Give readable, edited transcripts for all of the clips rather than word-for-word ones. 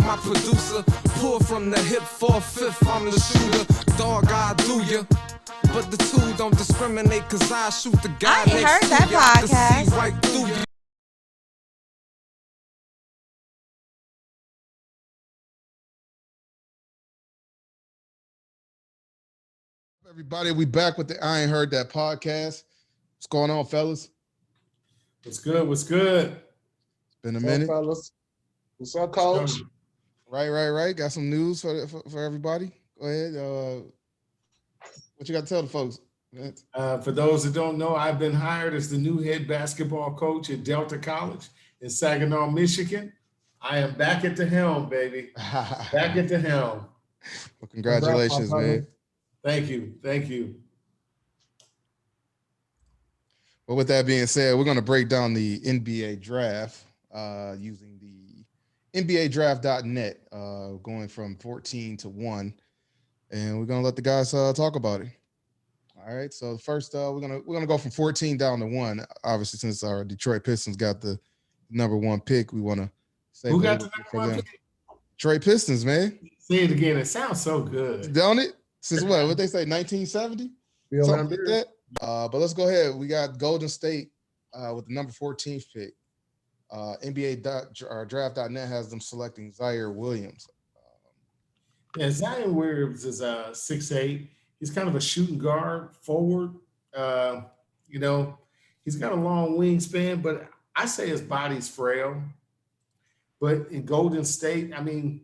my producer. Pull from the hip, 4/5, I'm the shooter. Dog, I do ya. But the two don't discriminate, cause I shoot the guy I ain't next heard to that you. I can podcast. see right through you. Everybody, we back with the I Ain't Heard That podcast. What's going on, fellas? What's good? What's good? It's been a What's up, minute. fellas? What's up, Coach? Right. Got some news for everybody. Go ahead. What you got to tell the folks? For those that don't know, I've been hired as the new head basketball coach at Delta College in Saginaw, Michigan. I am back at the helm, baby. Back at the helm. Well, congratulations, man. Thank you. Well, with that being said, we're going to break down the NBA draft using the NBAdraft.net, going from 14 to 1, and we're going to let the guys talk about it. All right. So first, we're gonna go from 14 down to 1. Obviously, since our Detroit Pistons got the number 1 pick, we want to say who got the number 1 pick? Detroit Pistons, man. Say it again. It sounds so good. Don't it? Since what they say, 1970? Something like that. But let's go ahead. We got Golden State with the number 14th pick. NBA.draft.net has them selecting Zaire Williams. Yeah, Zion Williams is 6'8". He's kind of a shooting guard forward. He's got a long wingspan, but I say his body's frail. But in Golden State, I mean,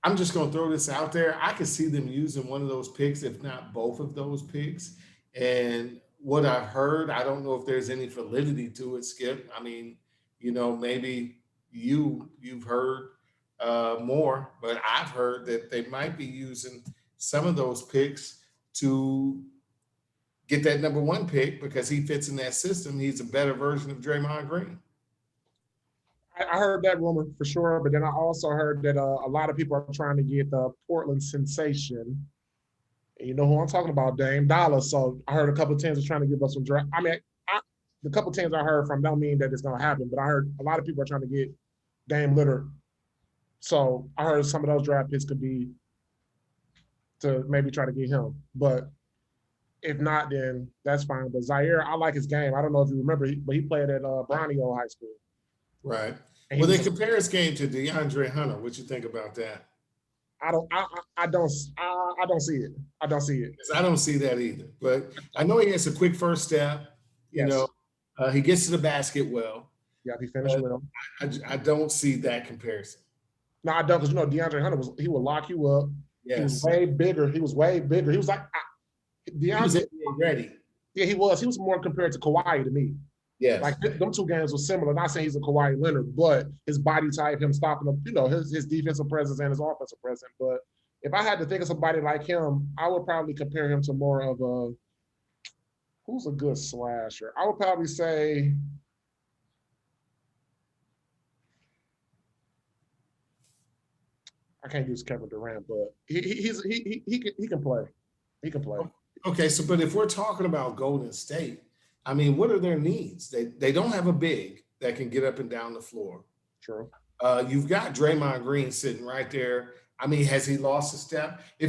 I'm just going to throw this out there. I could see them using one of those picks, if not both of those picks. And what I've heard, I don't know if there's any validity to it, Skip. I mean, maybe you've heard more, but I've heard that they might be using some of those picks to get that number 1 pick because he fits in that system. He's a better version of Draymond Green. I heard that rumor for sure, but then I also heard that a lot of people are trying to get the Portland sensation. And you know who I'm talking about, Dame Dollar. So I heard a couple of teams are trying to give us some draft. I mean, the couple of teams I heard from don't mean that it's going to happen, but I heard a lot of people are trying to get Dame Lillard. So I heard some of those draft picks could be to maybe try to get him. But if not, then that's fine. But Zaire, I like his game. I don't know if you remember, but he played at Bronio High School. Right. Well, they compare his game to DeAndre Hunter. What you think about that? I don't see it. I don't see it. I don't see that either. But I know he has a quick first step. Yes. He gets to the basket well. Yeah, he finished with him. I don't see that comparison. No, I don't, because DeAndre Hunter he would lock you up. Yes. He was way bigger. He was like DeAndre was ready. Yeah, he was. He was more compared to Kawhi to me. Yes. Like them two games were similar. Not saying he's a Kawhi Leonard, but his body type, him stopping him, his defensive presence and his offensive presence. But if I had to think of somebody like him, I would probably compare him to more of who's a good slasher? I would probably say I can't use Kevin Durant, but he can play. He can play. Okay, but if we're talking about Golden State, I mean, what are their needs? They don't have a big that can get up and down the floor. True. You've got Draymond Green sitting right there. I mean, has he lost a step? I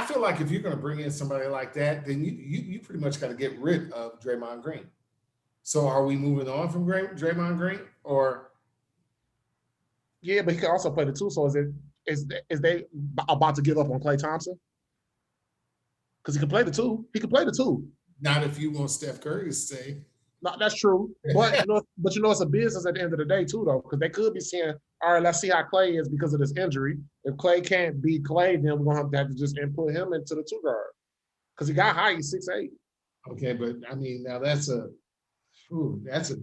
feel like if you're gonna bring in somebody like that, then you pretty much got to get rid of Draymond Green. So are we moving on from Draymond Green, or? Yeah, but he can also play the 2. So is they about to give up on Klay Thompson? Because he can play the 2. He can play the 2. Not if you want Steph Curry to stay. No, that's true. But it's a business at the end of the day too, though, because they could be saying, all right, let's see how Klay is because of this injury. If Klay can't beat Klay, then we're gonna have to just input him into the 2 guard. Because he got high, he's 6'8". Okay, but I mean now that's a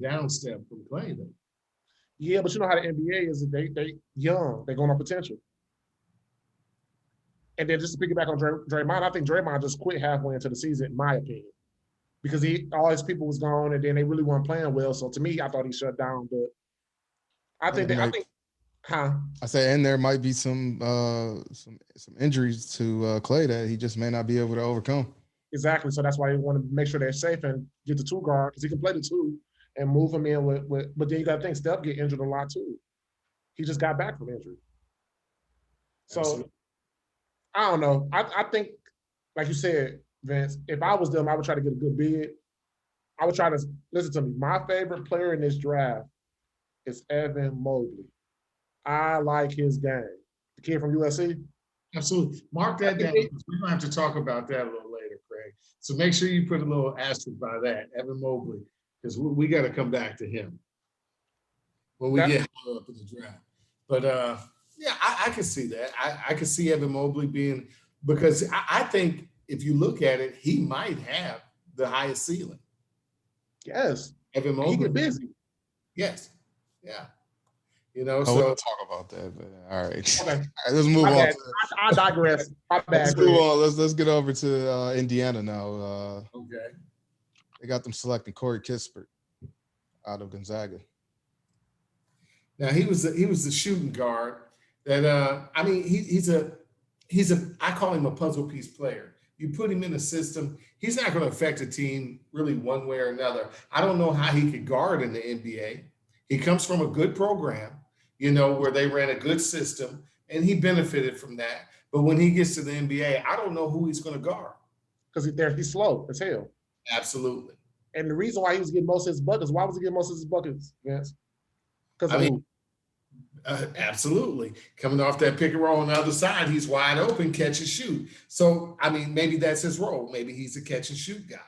down step from Klay though. Yeah, but you know how the NBA is, they young, they're going on potential. And then just to piggyback on Draymond, I think Draymond just quit halfway into the season, in my opinion. Because all his people was gone, and then they really weren't playing well. So to me, I thought he shut down. But I think, I say, and there might be some injuries to Klay that he just may not be able to overcome. Exactly. So that's why they want to make sure they're safe and get the 2 guard because he can play the 2 and move him in with. But then you got to think Steph get injured a lot too. He just got back from injury. So Absolutely. I don't know. I think, like you said, Vince, if I was them, I would try to get a good bid. I would try to listen to me. My favorite player in this draft is Evan Mobley. I like his game. The kid from USC. Absolutely. Mark that down because we're gonna have to talk about that a little later, Craig. So make sure you put a little asterisk by that, Evan Mobley, because we got to come back to him when we get higher up in the draft. But yeah, I can see that. I can see Evan Mobley being because I think if you look at it, he might have the highest ceiling. Yes. Evan Mobley. He get busy. Yes. Yeah. You know, we'll so talk about that. But all right. Okay. All right, let's move My on. bad. I digress. My bad. Let's move on. Let's get over to Indiana now. okay. They got them selecting Corey Kispert out of Gonzaga. Now he was the shooting guard that I mean he's a I call him a puzzle piece player. You put him in a system, he's not going to affect a team really one way or another. I don't know how he could guard in the NBA. He comes from a good program, you know, where they ran a good system and he benefited from that. But when he gets to the NBA, I don't know who he's going to guard. Because he's slow as hell. Absolutely. And the reason why he was getting most of his buckets, why was he getting most of his buckets, Vince? Because of who? Absolutely. Coming off that pick and roll on the other side, he's wide open, catch and shoot. So, I mean, maybe that's his role. Maybe he's a catch and shoot guy.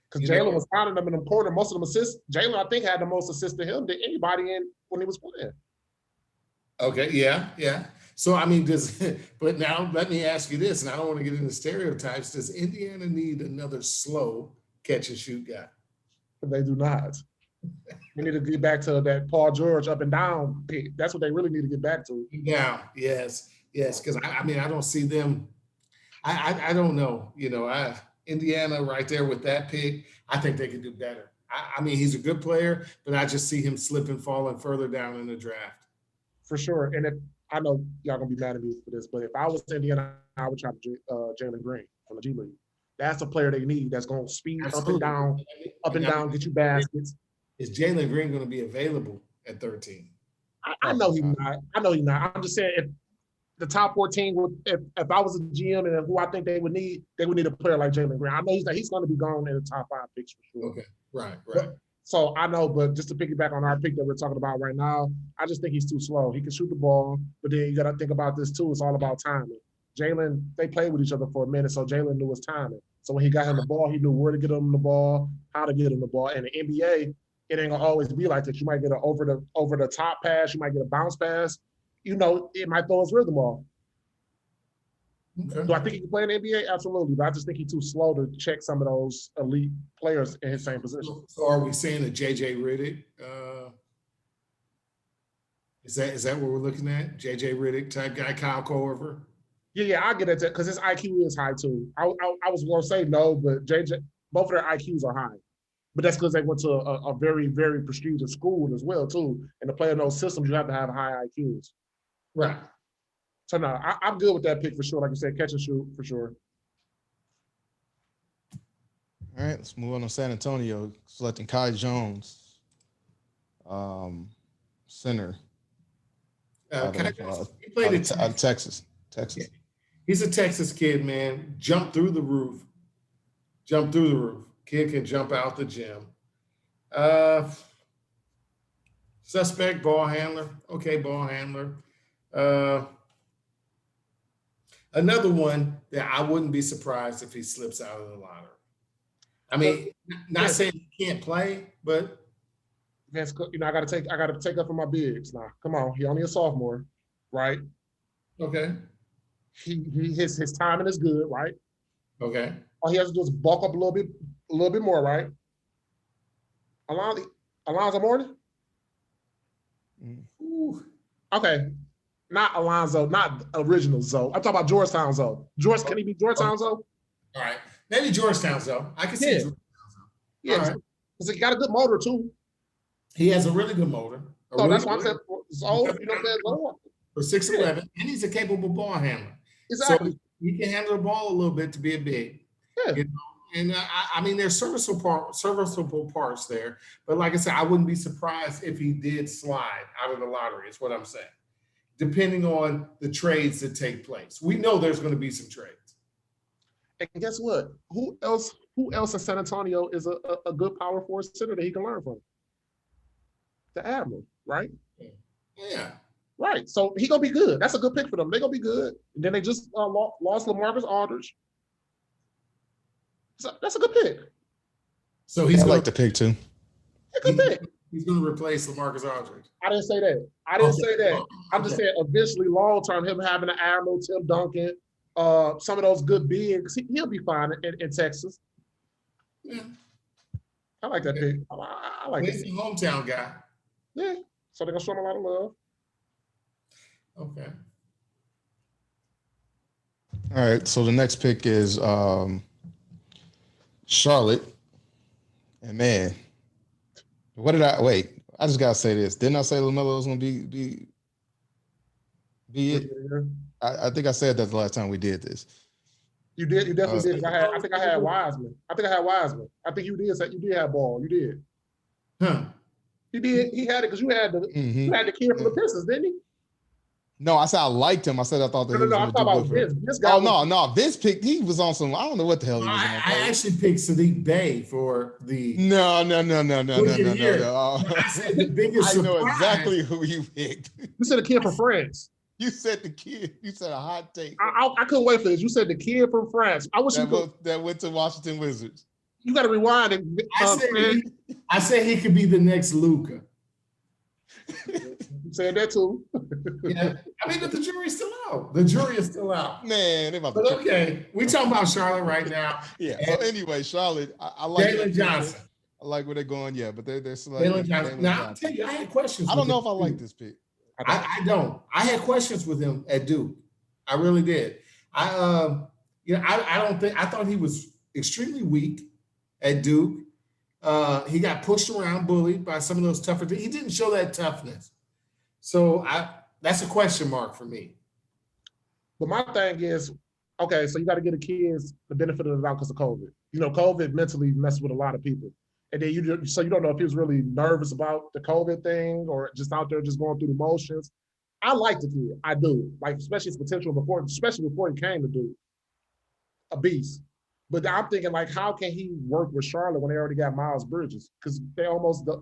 Because Jalen was finding them in the corner. Most of them assists. Jalen, I think, had the most assists to him than anybody in when he was playing. Okay, yeah. So, I mean, but now let me ask you this, and I don't want to get into stereotypes. Does Indiana need another slow catch and shoot guy? They do not. We need to get back to that Paul George up and down pick. That's what they really need to get back to. Yeah, yes. Because I mean, I don't see them. I don't know. You know, Indiana right there with that pick. I think they could do better. I mean, he's a good player, but I just see him slipping, falling further down in the draft. For sure. And if I know y'all gonna be mad at me for this, but if I was Indiana, I would try to Jalen Green from the G League. That's a player they need. That's gonna speed Absolutely. up and down, get you baskets. Is Jalen Green going to be available at 13? I know he's not. I'm just saying if the top 14 would, if I was a GM and who I think they would need a player like Jalen Green. I know he's going to be gone in the top 5 picks for sure. Okay, right. So I know, but just to piggyback on our pick that we're talking about right now, I just think he's too slow. He can shoot the ball, but then you got to think about this too. It's all about timing. Jalen, they played with each other for a minute, so Jalen knew his timing. So when he got him the ball, he knew where to get him the ball, how to get him the ball. And the NBA, it ain't gonna always be like that. You might get an over the top pass, you might get a bounce pass. You know, it might throw his rhythm off. Okay. Do I think he can play in the NBA? Absolutely, but I just think he's too slow to check some of those elite players in his same position. So are we saying that JJ Redick? Is that what we're looking at? JJ Redick type guy, Kyle Korver? Yeah, I get it because his IQ is high too. I was gonna say no, but JJ, both of their IQs are high. But that's because they went to a very, very prestigious school as well, too. And to play in those systems, you have to have high IQs. Right. So, no, I'm good with that pick for sure. Like you said, catch and shoot for sure. All right, let's move on to San Antonio, selecting Kai Jones, center. He played out of Texas. Yeah. He's a Texas kid, man. Jumped through the roof. Kid can jump out the gym. Suspect ball handler. Okay, ball handler. Another one that I wouldn't be surprised if he slips out of the lottery. I mean, not saying he can't play, but Vince, you know, I gotta take up for my bigs now. Come on, he only a sophomore, right? okay. His timing is good, right? Okay. All he has to do is bulk up a little bit more, right? Alonzo Mourning? Ooh. Okay. Not Alonzo, not original Zoe. I'm talking about Georgetown Zoe. Can he be Georgetown Zoe? All right. Maybe Georgetown Zoe. I can see Georgetown Zoe. Yeah. Right. Because he got a good motor too. He has a really good motor. So that's why I'm saying Zoe, you know what for 6'11", and he's a capable ball handler. Exactly. So he can handle the ball a little bit to be a big. Yeah. You know? And I mean, there's serviceable parts there. But like I said, I wouldn't be surprised if he did slide out of the lottery, is what I'm saying. depending on the trades that take place. We know there's going to be some trades. And guess what? Who else in San Antonio is a good power forward center that he can learn from? The Admiral, right? Yeah. Right. So he gonna be good. That's a good pick for them. They're gonna be good. And then they just lost LaMarcus Aldridge. So that's a good pick. So he's I gonna, like the pick too. A good pick. He's going to replace LaMarcus Aldridge. I didn't say that. I'm just saying eventually, long term, him having an Admiral, Tim Duncan, some of those good bigs, he'll be fine in Texas. Yeah. I like that pick. I like He's a hometown guy. Yeah. So they're gonna show him a lot of love. Okay. All right. So the next pick is Charlotte. And man, what did I wait? I just gotta say this. Didn't I say LaMelo was gonna be it? I think I said that the last time we did this. You did. You definitely did. I think I had Wiseman. I think you did. You did have Ball. You did. Huh. You did. He had it because you had the kid from the Pistons, didn't he? No, I said I liked him. I said I thought that he was I'm going to do talking good about for Vince. no. Vince picked. He was on some. I don't know what the hell he was on. I actually picked Sadiq Bey for the. No. I said the biggest I know surprise. exactly who you picked. You said the kid from France. You said the kid. You said a hot take. I couldn't wait for this. You said the kid from France. I wish that went to Washington Wizards. You got to rewind it. I said he could be the next Luka. You said that too. Yeah, I mean, but the jury's still out. The jury is still out. Man, but okay, we're talking about Charlotte right now. Yeah. So anyway, Charlotte, I like Jalen Johnson. I like where they're going. Yeah, but they're selecting Jalen Johnson. Now I'll tell you, I had questions. I don't know if I like this pick. I don't. I had questions with him at Duke. I really did. I don't think. I thought he was extremely weak at Duke. He got pushed around, bullied by some of those tougher. He didn't show that toughness. So that's a question mark for me. But my thing is, okay, so you got to give the kids the benefit of the doubt because of COVID. You know, COVID mentally messed with a lot of people. And then you don't know if he was really nervous about the COVID thing or just out there just going through the motions. I like the kid. I do. Like, especially his potential especially before he came to Duke. A beast. But I'm thinking, like, how can he work with Charlotte when they already got Miles Bridges? Because they're almost the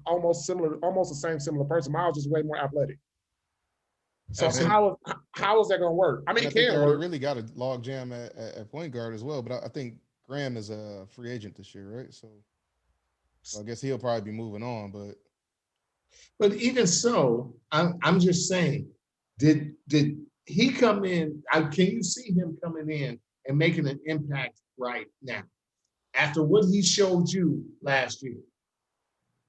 same similar person. Miles is way more athletic. So how is that going to work? I mean, it can work. Really got a log jam at point guard as well. But I think Graham is a free agent this year, right? So I guess he'll probably be moving on. But even so, I'm just saying, did he come in? Can you see him coming in and making an impact right now after what he showed you last year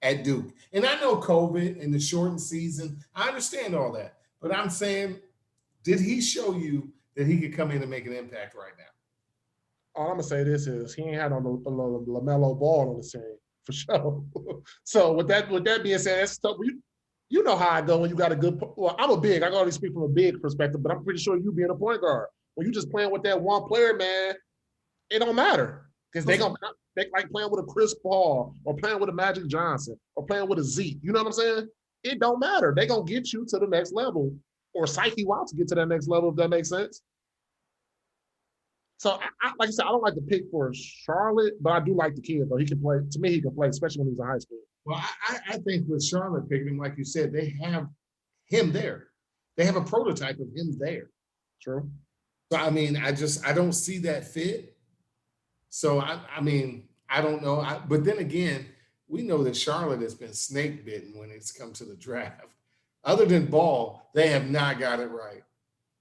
at Duke? And I know COVID and the shortened season, I understand all that, but I'm saying, did he show you that he could come in and make an impact right now? All I'm gonna say this is he ain't had on the LaMelo Ball on the scene for sure. So with that being said, that's stuff you know how I go when you got a good. Well, I'm a big. I can only speak from a big perspective, but I'm pretty sure you being a point guard when you just playing with that one player, man, it don't matter because they like playing with a Chris Paul or playing with a Magic Johnson or playing with a Zeke. You know what I'm saying? It don't matter. They gonna get you to the next level or psych you out to get to that next level. If that makes sense. So, like I said, I don't like the pick for Charlotte, but I do like the kid, though. He can play. To me, he can play, especially when he was in high school. Well, I think with Charlotte picking him, like you said, they have him there. They have a prototype of him there. True. So, I mean, I don't see that fit. So, I mean, I don't know. But then again, we know that Charlotte has been snake bitten when it's come to the draft. Other than Ball, they have not got it right.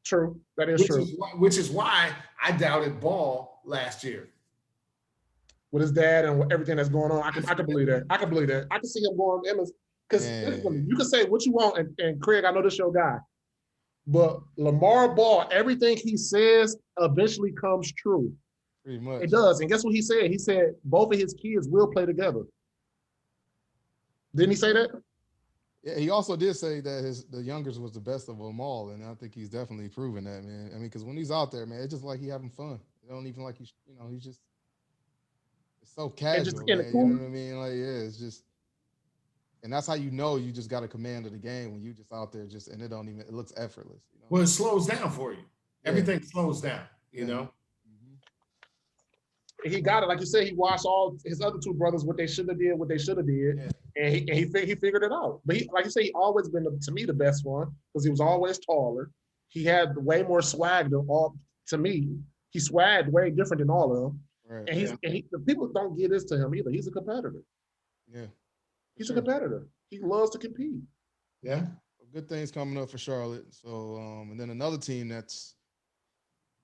True. That is true. Which is why I doubted Ball last year. With his dad and everything that's going on, I can believe that. I can believe that. I can see him going because you can say what you want, and Craig, I know this your guy, but Lamar Ball, everything he says eventually comes true. Pretty much. It does. And guess what he said? He said both of his kids will play together. Didn't he say that? Yeah, he also did say that the youngest was the best of them all, and I think he's definitely proven that, man. I mean, because when he's out there, man, it's just like he having fun. It don't even like he's just it's so casual. Just man, you know what I mean? Like, yeah, it's just, and that's how you just got a command of the game when you just out there and it looks effortless. You know Well, it slows down for you. Yeah. Everything slows down, you Yeah. know? He got it. Like you said, he watched all his other two brothers, what they should have did, what they should have did. Yeah. And he figured it out. But like you say, he always been, to me, the best one because he was always taller. He had way more swag than all, to me. He swagged way different than all of them. Right. And the people don't give this to him either. He's a competitor. Yeah. He's a competitor. He loves to compete. Yeah. Good things coming up for Charlotte. So, and then another team that's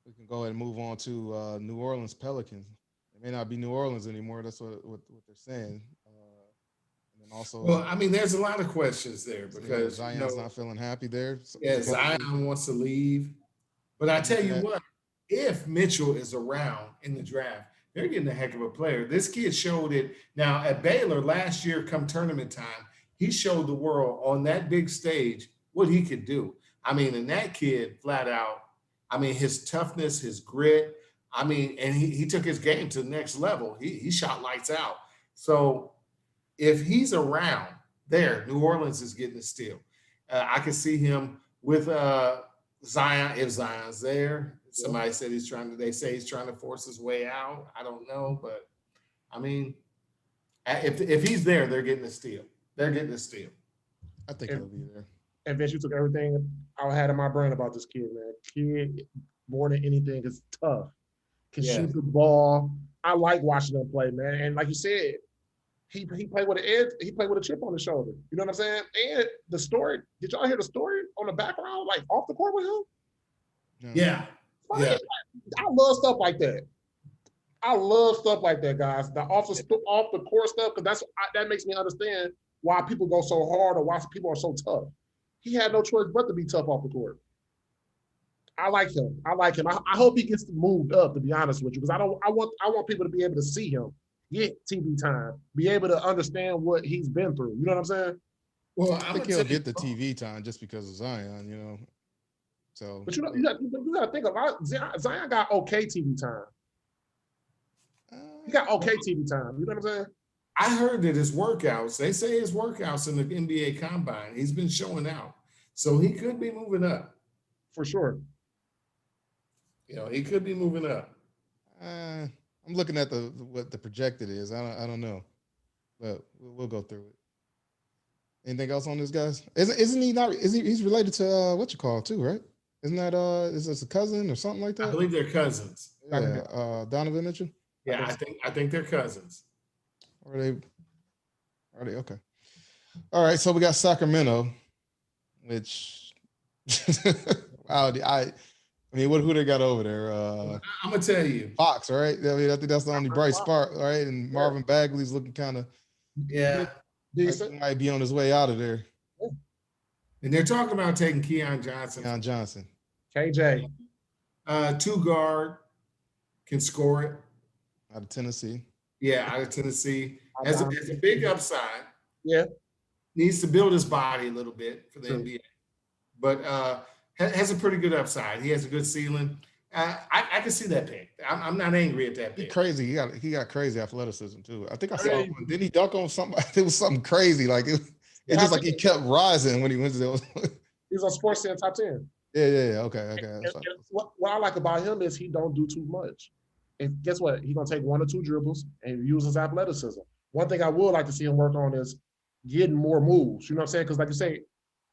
we can go ahead and move on to New Orleans Pelicans. It may not be New Orleans anymore. That's what they're saying. And then also, Well, I mean, there's a lot of questions there because Zion's not feeling happy there. Yeah, Zion wants to leave. But I tell you what, if Mitchell is around in the draft, they're getting a heck of a player. This kid showed it. Now at Baylor last year, come tournament time, he showed the world on that big stage what he could do. I mean, and that kid flat out, I mean, his toughness, his grit, I mean, and he took his game to the next level. He shot lights out. So if he's around there, New Orleans is getting a steal. I can see him with Zion, if Zion's there. Somebody said they say he's trying to force his way out. I don't know, but I mean, if he's there, they're getting a steal. They're getting a steal. I think he'll be there. And Vince, you took everything I had in my brain about this kid, man. Kid, more than anything, is tough. Can shoot the ball. I like watching him play, man. And like you said, he played with an edge. He played with a chip on his shoulder. You know what I'm saying? And the story. Did y'all hear the story on the background, like off the court with him? Yeah. Yeah. I love stuff like that. I love stuff like that, guys. The off the court stuff, because that makes me understand why people go so hard or why people are so tough. He had no choice but to be tough off the court. I like him. I hope he gets moved up, to be honest with you, because I want people to be able to see him, get TV time, be able to understand what he's been through. You know what I'm saying? Well, I think he'll get the TV time just because of Zion, you know. So, but you got to think about Zion got okay TV time. He got okay TV time. You know what I'm saying? I heard that his workouts, they say his workouts in the NBA Combine, he's been showing out. So he could be moving up. For sure. You know, he could be moving up. I'm looking at what the projected is. I don't know, but we'll go through it. Anything else on this, guys? Isn't he not? He's related to what you call too, right? Isn't that is this a cousin or something like that? I believe they're cousins. Yeah, Donovan Mitchell. Yeah, I think they're cousins. Are they okay? All right, so we got Sacramento, which wow, I mean, who they got over there? I'm gonna tell you, Fox, right? I mean, I think that's the only bright spark, right? And Marvin Bagley's looking kind of decent. He might be on his way out of there. And they're talking about taking Keon Johnson. KJ, 2 guard, can score it. Out of Tennessee. Yeah, out of Tennessee. Has a big upside. Yeah. Needs to build his body a little bit for the NBA. But has a pretty good upside. He has a good ceiling. I can see that pick. I'm not angry at that pick. He's crazy. He got crazy athleticism too. I think I saw one. Didn't he dunk on somebody? It was something crazy. Like it's just like he kept rising when he went to the He's on Sports Center top 10. Yeah. Okay. And what I like about him is he don't do too much. And guess what? He's gonna take 1 or 2 dribbles and use his athleticism. One thing I would like to see him work on is getting more moves. You know what I'm saying? Because like you say,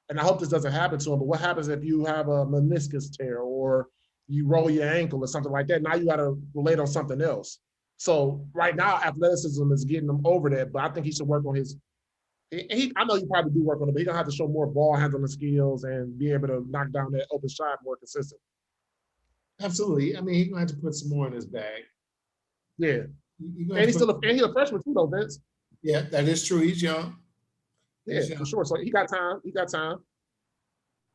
and I hope this doesn't happen to him, but what happens if you have a meniscus tear or you roll your ankle or something like that? Now you got to relate on something else. So right now, athleticism is getting him over that, but I think he should work on his. I know you probably do work on it, but he's gonna have to show more ball handling skills and be able to knock down that open shot more consistent. Absolutely. I mean, he's going to have to put some more in his bag. Yeah. And he's a freshman too, though, Vince. Yeah, that is true. He's young. Yeah, for sure. So he got time.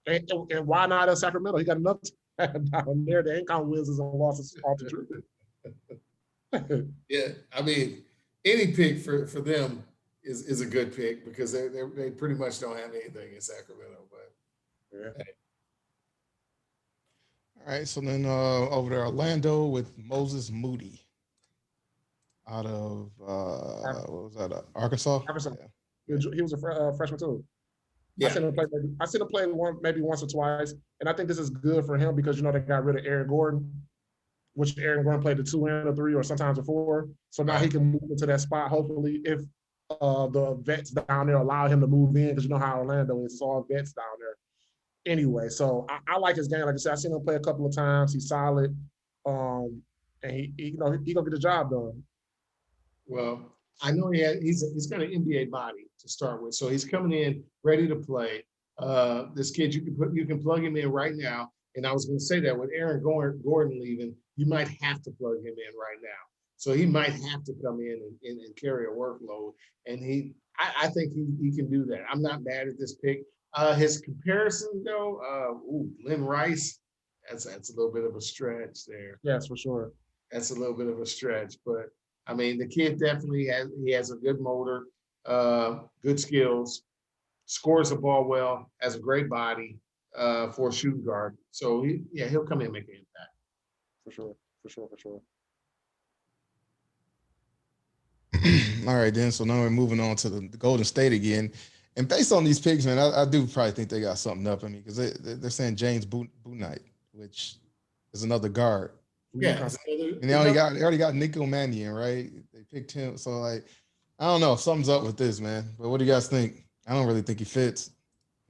And why not at Sacramento? He got enough time down there. They ain't counting wins and losses off the truth. Yeah, I mean, any pick for them is a good pick because they pretty much don't have anything in Sacramento. But yeah. Hey. All right, so then over there, Orlando with Moses Moody out of what was that? Arkansas. Yeah. He was a freshman too. I Yeah. seen him play. I seen him play maybe once or twice, and I think this is good for him because they got rid of Aaron Gordon, which Aaron Gordon played the 2 and a 3 or sometimes a 4. So now he can move into that spot. Hopefully, if the vets down there allow him to move in, because you know how Orlando is, it's all vets down there. Anyway, so I like his game. Like I said, I seen him play a couple of times. He's solid, and he gonna get the job done. Well, I know he's got an NBA body to start with, so he's coming in ready to play. This kid, you can plug him in right now. And I was going to say that with Aaron Gordon leaving, you might have to plug him in right now. So he might have to come in and carry a workload. And I think he can do that. I'm not mad at this pick. His comparison though, Lynn Rice, that's a little bit of a stretch there. Yes, for sure. That's a little bit of a stretch, but I mean, the kid definitely has a good motor, good skills, scores the ball well, has a great body for a shooting guard. So he'll come in and make an impact. For sure. All right, then. So now we're moving on to the Golden State again. And based on these picks, man, I do probably think they got something up. I mean, because they're saying James Bouknight, which is another guard. Yeah. And they already got Nico Mannion, right? They picked him. So, like, I don't know if something's up with this, man. But what do you guys think? I don't really think he fits.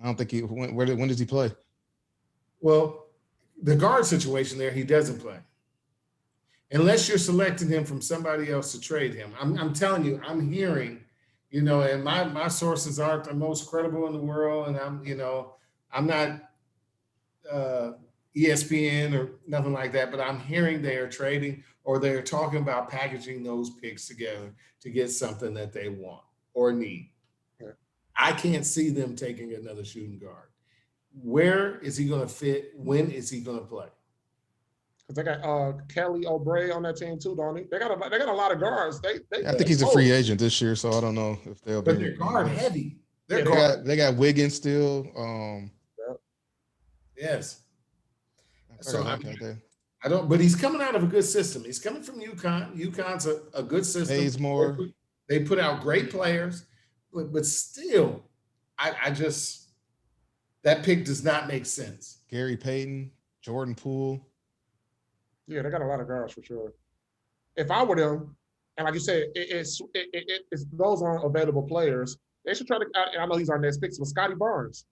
I don't think when does he play? Well, the guard situation there, he doesn't play. Unless you're selecting him from somebody else to trade him. I'm telling you, I'm hearing, and my sources aren't the most credible in the world. And I'm not ESPN or nothing like that, but I'm hearing they are trading or they're talking about packaging those picks together to get something that they want or need. Yeah. I can't see them taking another shooting guard. Where is he going to fit? When is he going to play? Because they got Kelly Oubre on that team too, don't they? They got a lot of guards. I think he's a free agent this year, so I don't know if they'll be. But they're guard heavy. They got Wiggins still. Yes. So I don't. But he's coming out of a good system. He's coming from UConn. UConn's a good system. Pays more. They put out great players, but still, I just that pick does not make sense. Gary Payton, Jordan Poole. Yeah, they got a lot of guards for sure. If I were them, and like you said, it's those aren't available players. They should try to. I know he's our next pick, but Scotty Barnes.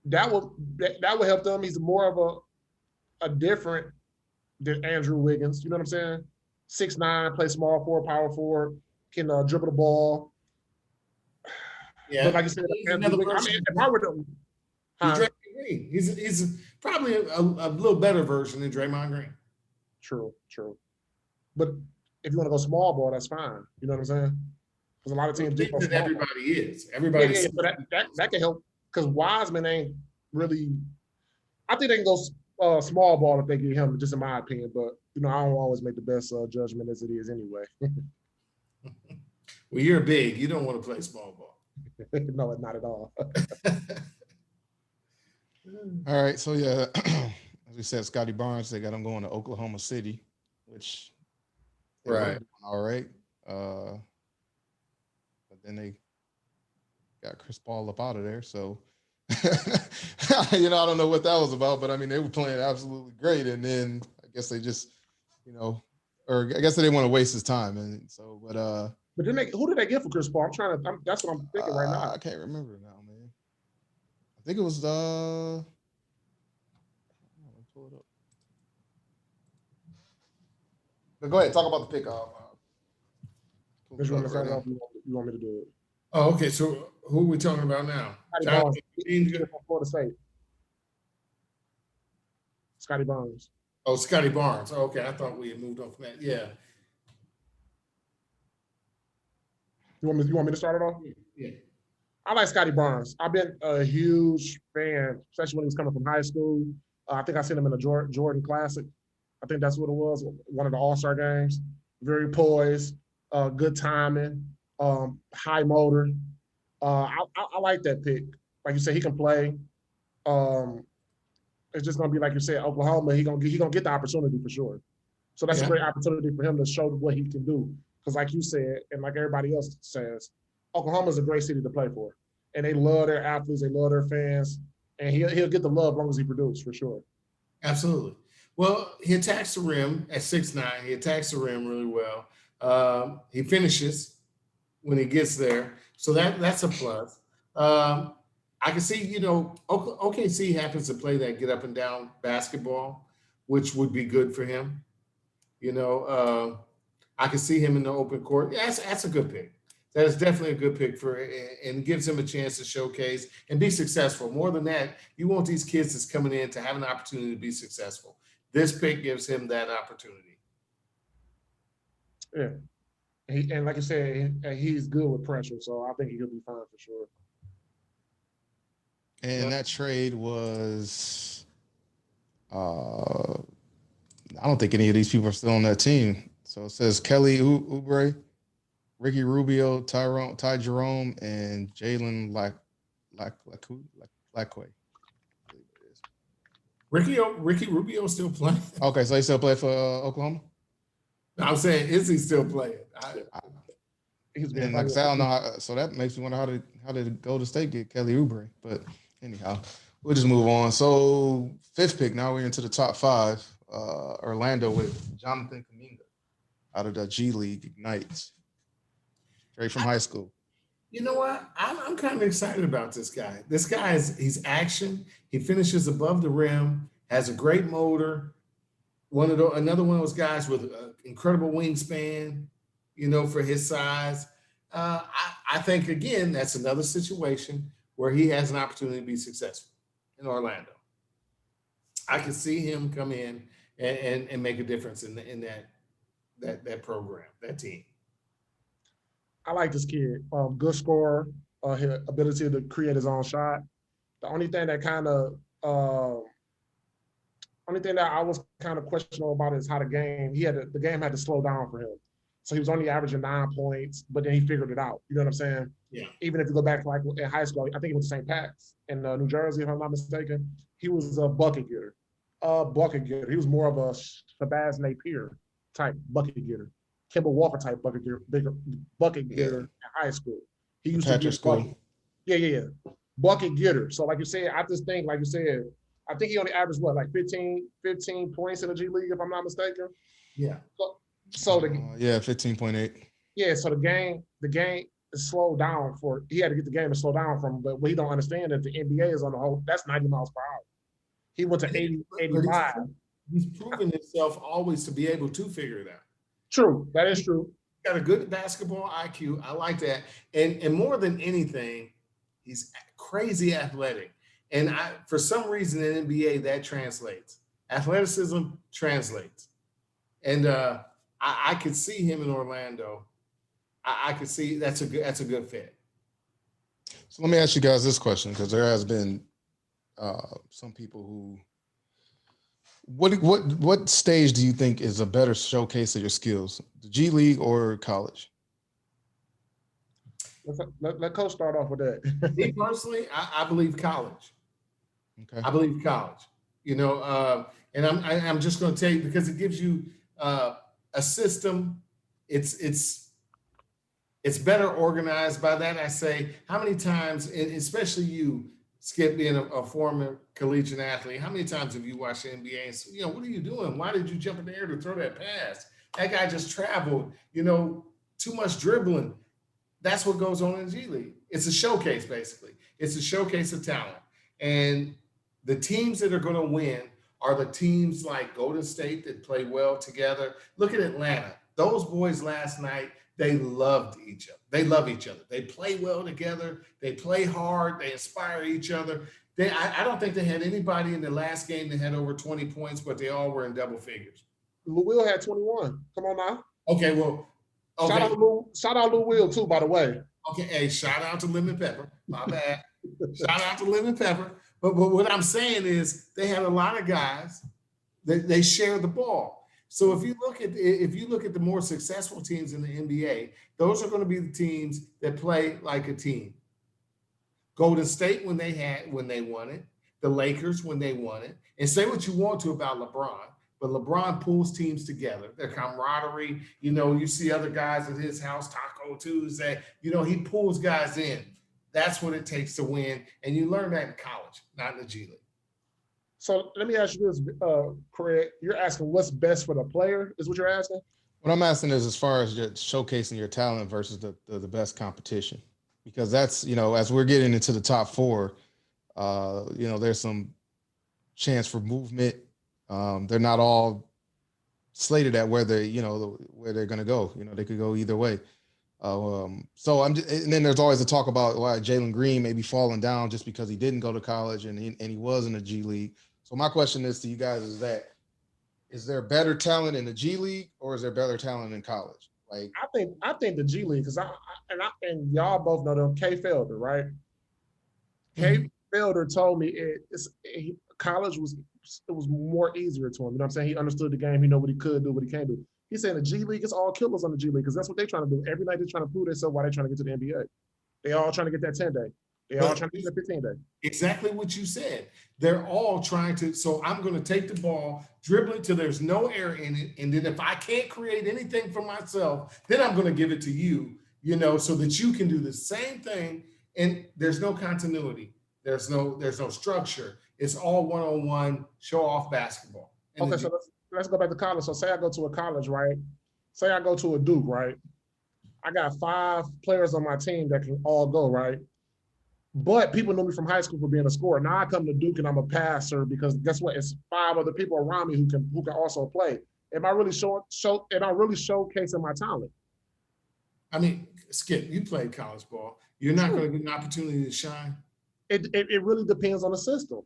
That will help them. He's more of a different than Andrew Wiggins. You know what I'm saying? 6'9", play small forward, power forward, can dribble the ball. Yeah, but like you said, Andrew Wiggins, if I were them, Draymond Green. He's probably a little better version than Draymond Green. True. But if you want to go small ball, that's fine. You know what I'm saying? Because a lot of teams do. Everybody is. Everybody. Yeah, but that can help because Wiseman ain't really. I think they can go small ball if they get him, just in my opinion. But I don't always make the best judgment as it is anyway. Well, you're big. You don't want to play small ball. No, not at all. All right, so yeah, as we said, Scotty Barnes, they got him going to Oklahoma City, which right, all right. But then they got Chris Paul up out of there, so I don't know what that was about, but I mean they were playing absolutely great, and then I guess they just, or I guess they didn't want to waste his time, and so, But who did they get for Chris Paul? That's what I'm thinking right now. I can't remember now, man. I think it was pull it up. But go ahead, talk about the pick. Which one you want me to do it? Oh, okay. So who are we talking about now? Florida State. Scotty Barnes. Oh, Scotty Barnes. Oh, okay, I thought we had moved on from that. Yeah. You want me to start it off? Yeah. I like Scotty Barnes. I've been a huge fan, especially when he was coming from high school. I think I seen him in a Jordan Classic. I think that's what it was, one of the All-Star games. Very poised, good timing, high motor. I like that pick. Like you said, he can play. It's just gonna be like you said, Oklahoma. He gonna get the opportunity for sure. So that's a great opportunity for him to show what he can do. Because like you said, and like everybody else says, Oklahoma's a great city to play for. and they love their athletes, they love their fans, and he'll get the love as long as he produces for sure. Absolutely. Well, he attacks the rim at 6'9". He attacks the rim really well. He finishes when he gets there, so that's a plus. Um, I can see, OKC happens to play that get up and down basketball, which would be good for him. You know, I can see him in the open court. Yeah, that's a good pick. That is definitely a good pick and gives him a chance to showcase and be successful. More than that, you want these kids that's coming in to have an opportunity to be successful. This pick gives him that opportunity. Yeah. And like I said, he's good with pressure, so I think he'll be fine for sure. And that trade was, I don't think any of these people are still on that team. So it says Kelly Oubre, Ricky Rubio, Ty Jerome, and Jalen Lacquay. Ricky Rubio still playing? Okay, so he still play for Oklahoma? I'm saying, is he still playing? And like I said, I don't know how, so that makes me wonder how did Golden State get Kelly Oubre? But anyhow, we'll just move on. So 5th pick, now we're into the top 5. Orlando with Jonathan Kuminga out of the G League Ignite, straight from high school. You know what? I'm kind of excited about this guy. This guy he's action. He finishes above the rim, has a great motor. Another one of those guys with incredible wingspan, for his size. I think, again, that's another situation where he has an opportunity to be successful in Orlando. I can see him come in and make a difference in that program, that team. I like this kid. Good scorer, his ability to create his own shot. The only thing that I was kind of questionable about is how the game had to slow down for him. So he was only averaging 9 points, but then he figured it out. You know what I'm saying? Yeah. Even if you go back to like in high school, I think he went to St. Pat's in New Jersey, if I'm not mistaken. He was a bucket getter. He was more of a Shabazz Napier type bucket getter. Kemba Walker type bucket getter in high school. He used to get bucket. Yeah. Bucket getter. So like you said, I just think, like you said, I think he only averaged like 15 points in the G League, if I'm not mistaken. Yeah. So 15.8. Yeah, so the game is slowed down he had to get the game to slow down from, but what he don't understand is the NBA is on the whole, that's 90 miles per hour. He went to 80, 85. He's proven himself always to be able to figure it out. True, that is true. Got a good basketball IQ. I like that. And more than anything, he's crazy athletic. And for some reason in NBA, that translates. Athleticism translates. And I could see him in Orlando. I could see that's a good fit. So let me ask you guys this question, because there has been some people who. What stage do you think is a better showcase of your skills, the G League or college? Let Coach start off with that. Me personally, I believe college. Okay. I believe college. And I'm just going to tell you, because it gives you a system. It's better organized. By that I say, how many times, and especially you, Skip, being a former collegiate athlete, how many times have you watched the NBA and said, what are you doing? Why did you jump in the air to throw that pass? That guy just traveled, too much dribbling. That's what goes on in the G League. It's a showcase, basically. It's a showcase of talent. And the teams that are going to win are the teams like Golden State that play well together. Look at Atlanta. Those boys last night, they loved each other. They love each other. They play well together. They play hard. They inspire each other. I don't think they had anybody in the last game that had over 20 points, but they all were in double figures. Lou Will had 21. Come on now. Okay, well. Okay. Shout out Lou Will too, by the way. Okay, hey, shout out to Lemon Pepper. My bad. Shout out to Lemon Pepper. But what I'm saying is they had a lot of guys that they share the ball. So if you look at the more successful teams in the NBA, those are going to be the teams that play like a team. Golden State when they won it, the Lakers when they won it, and say what you want to about LeBron, but LeBron pulls teams together. Their camaraderie, you see other guys at his house, Taco Tuesday, he pulls guys in. That's what it takes to win. And you learn that in college, not in the G League. So let me ask you this, Craig. You're asking what's best for the player, is what you're asking? What I'm asking is as far as showcasing your talent versus the best competition, because that's, as we're getting into the top four, there's some chance for movement. They're not all slated at where where they're going to go. They could go either way. So and then there's always a talk about why Jalen Green may be falling down just because he didn't go to college and he was in the G League. So my question is to you guys is there better talent in the G League or is there better talent in college? Like I think the G League, because and y'all both know them, K Felder, right? K Felder told me college was more easier to him. You know what I'm saying? He understood the game. He know what he could do, what he can't do. He's saying the G League is all killers on the G League because that's what they're trying to do. Every night they're trying to prove themselves while they're trying to get to the NBA. They all trying to get that 10-day. They all trying to get that 15-day. Exactly what you said. They're all trying to. So I'm going to take the ball, dribble it till there's no air in it, and then if I can't create anything for myself, then I'm going to give it to you. So that you can do the same thing. And there's no continuity. There's no structure. It's all one-on-one show off basketball. Okay, so let's go back to college. So say I go to a college, right? Say I go to a Duke, right? I got 5 players on my team that can all go, right? But people know me from high school for being a scorer. Now I come to Duke and I'm a passer because guess what? It's 5 other people around me who can also play. Am I really showcasing my talent? I mean, Skip, you played college ball. You're not going to get an opportunity to shine. It really depends on the system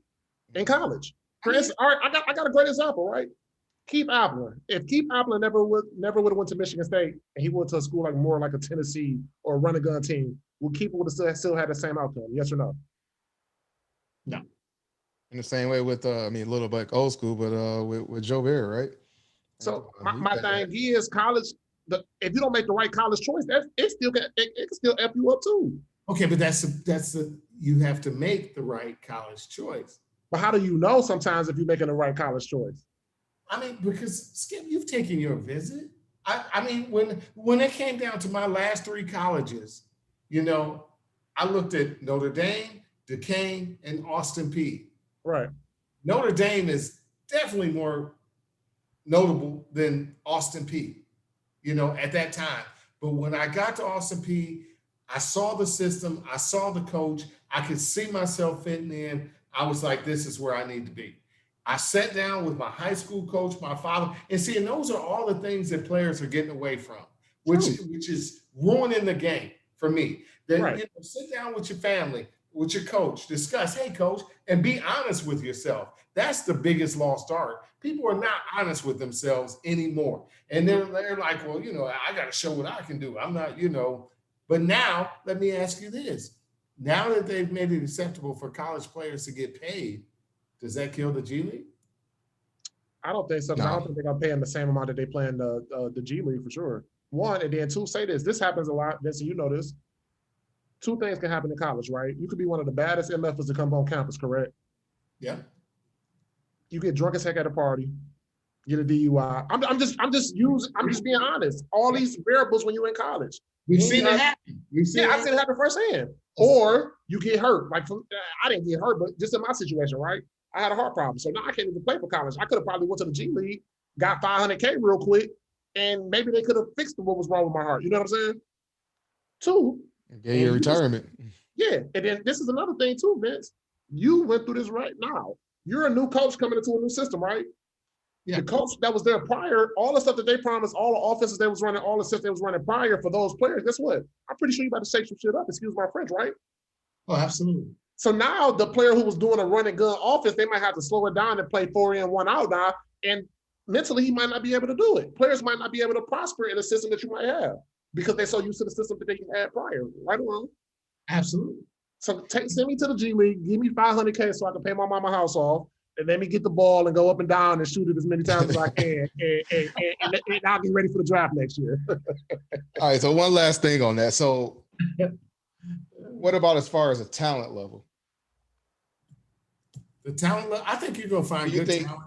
in college. For instance, all right, I got a great example, right? Keith Appler. If Keith Appler never would have went to Michigan State and he went to a school more like a Tennessee or a run and gun team, would Keith would have still had the same outcome? Yes or no? No. In the same way with a little bit old school, but with Joe Bear, right? So my thing is college. If you don't make the right college choice, it can still F you up too. Okay, but you have to make the right college choice. But how do you know sometimes if you're making the right college choice? I mean, because Skip, you've taken your visit. I mean, when it came down to my last 3 colleges, I looked at Notre Dame, Duquesne, and Austin Peay. Right. Notre Dame is definitely more notable than Austin Peay, at that time. But when I got to Austin Peay, I saw the system, I saw the coach, I could see myself fitting in. I was like, this is where I need to be. I sat down with my high school coach, my father, and those are all the things that players are getting away from, which is ruining the game for me. That right. Sit down with your family, with your coach, discuss, hey, coach, and be honest with yourself. That's the biggest lost art. People are not honest with themselves anymore. And they're like, well, I got to show what I can do. I'm not, But now, let me ask you this. Now that they've made it acceptable for college players to get paid, does that kill the G League? I don't think so. No. I don't think they're going to pay them the same amount that they play in the G League for sure. 1, and then 2, say this. This happens a lot. Vincent, you know this. 2 things can happen in college, right? You could be one of the baddest MFers to come on campus, correct? Yeah. You get drunk as heck at a party, get a DUI. I'm just being honest. All these variables when you're in college. We've seen it happen. I've seen it happen firsthand. Or you get hurt. Like I didn't get hurt, but just in my situation, right? I had a heart problem, so now I can't even play for college. I could have probably went to the G League, got $500K real quick, and maybe they could have fixed what was wrong with my heart. You know what I'm saying? 2. Get your retirement. Yeah, and then this is another thing too, Vince. You went through this right now. You're a new coach coming into a new system, right? Yeah. The coach that was there prior, all the stuff that they promised, all the offenses they was running, all the stuff they was running prior for those players, guess what? I'm pretty sure you about to shake some shit up, excuse my French, right? Oh, absolutely. So now the player who was doing a run and gun offense, they might have to slow it down and play 4 in, 1 out now. And mentally, he might not be able to do it. Players might not be able to prosper in a system that you might have because they're so used to the system that they had prior. Right or wrong? Absolutely. So send me to the G League, give me $500K so I can pay my mama house off, and let me get the ball and go up and down and shoot it as many times as I can, and I'll get ready for the draft next year. All right, so one last thing on that. So what about as far as a talent level? The talent level, I think you're going to find good talent.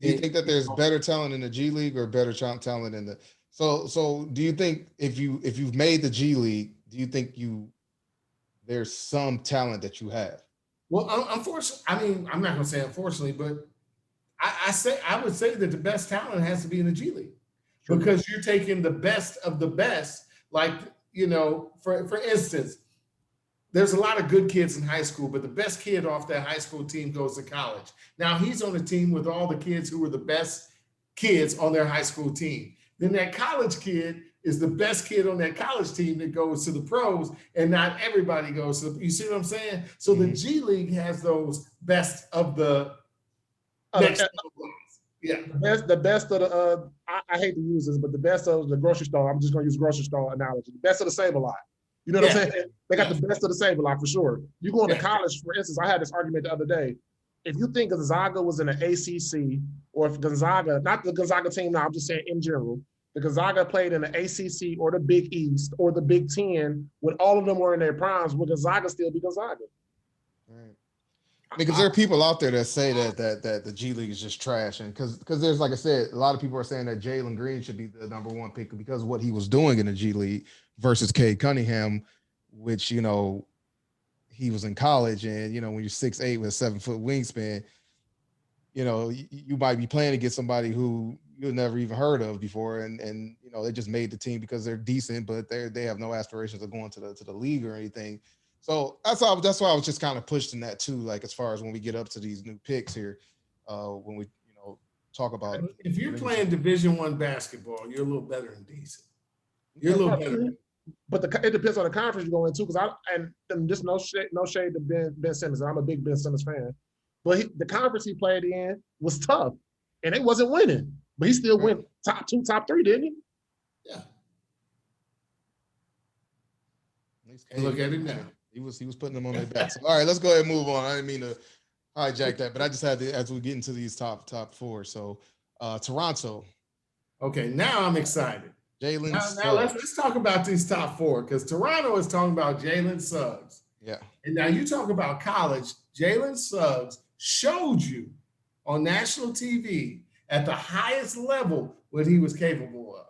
Do you think that there's better talent in the G League or better talent in the – so do you think if you've made the G League, do you think you there's some talent that you have. Well, unfortunately, I mean, I'm not going to say unfortunately, but I would say that the best talent has to be in the G League because you're taking the best of the best. Like, for instance, there's a lot of good kids in high school, but the best kid off that high school team goes to college. Now he's on a team with all the kids who were the best kids on their high school team. Then that college kid is the best kid on that college team that goes to the pros, and not everybody goes to you see what I'm saying? So the G League has those best of the next yeah. The best of the I hate to use this, but the best of the grocery store. I'm just gonna use grocery store analogy. The best of the Save-A-Lot. You know what I'm saying? They got the best of the Save-A-Lot for sure. You go into college, for instance, I had this argument the other day. If you think Gonzaga was in the ACC, or if Gonzaga, not the Gonzaga team now, I'm just saying in general, the Gonzaga played in the ACC or the Big East or the Big Ten, when all of them were in their primes, would Gonzaga still be Gonzaga? Right. Because there are people out there that say that the G League is just trash, and because there's, like I said, a lot of people are saying that Jalen Green should be the #1 pick because of what he was doing in the G League versus Cade Cunningham, which he was in college, and when you're 6'8" with a 7-foot wingspan, you might be playing against somebody who you've never even heard of before, and they just made the team because they're decent, but they have no aspirations of going to the league or anything. So that's why I was just kind of pushed in that too, like as far as when we get up to these new picks here, when we talk about. If you're playing Division I basketball, you're a little better than decent. You're a little better. But it depends on the conference you're going to. Because and just no shade to Ben Simmons. I'm a big Ben Simmons fan, but the conference he played in was tough, and it wasn't winning. But he still went top 2, top 3, didn't he? Yeah. Look at him now. He was putting them on their backs. So, all right, let's go ahead and move on. I didn't mean to hijack that, but I just had to, as we get into these top 4. So Toronto. Okay, now I'm excited. Jalen. Now let's talk about these top 4, because Toronto is talking about Jalen Suggs. Yeah. And now you talk about college. Jalen Suggs showed you on national TV at the highest level what he was capable of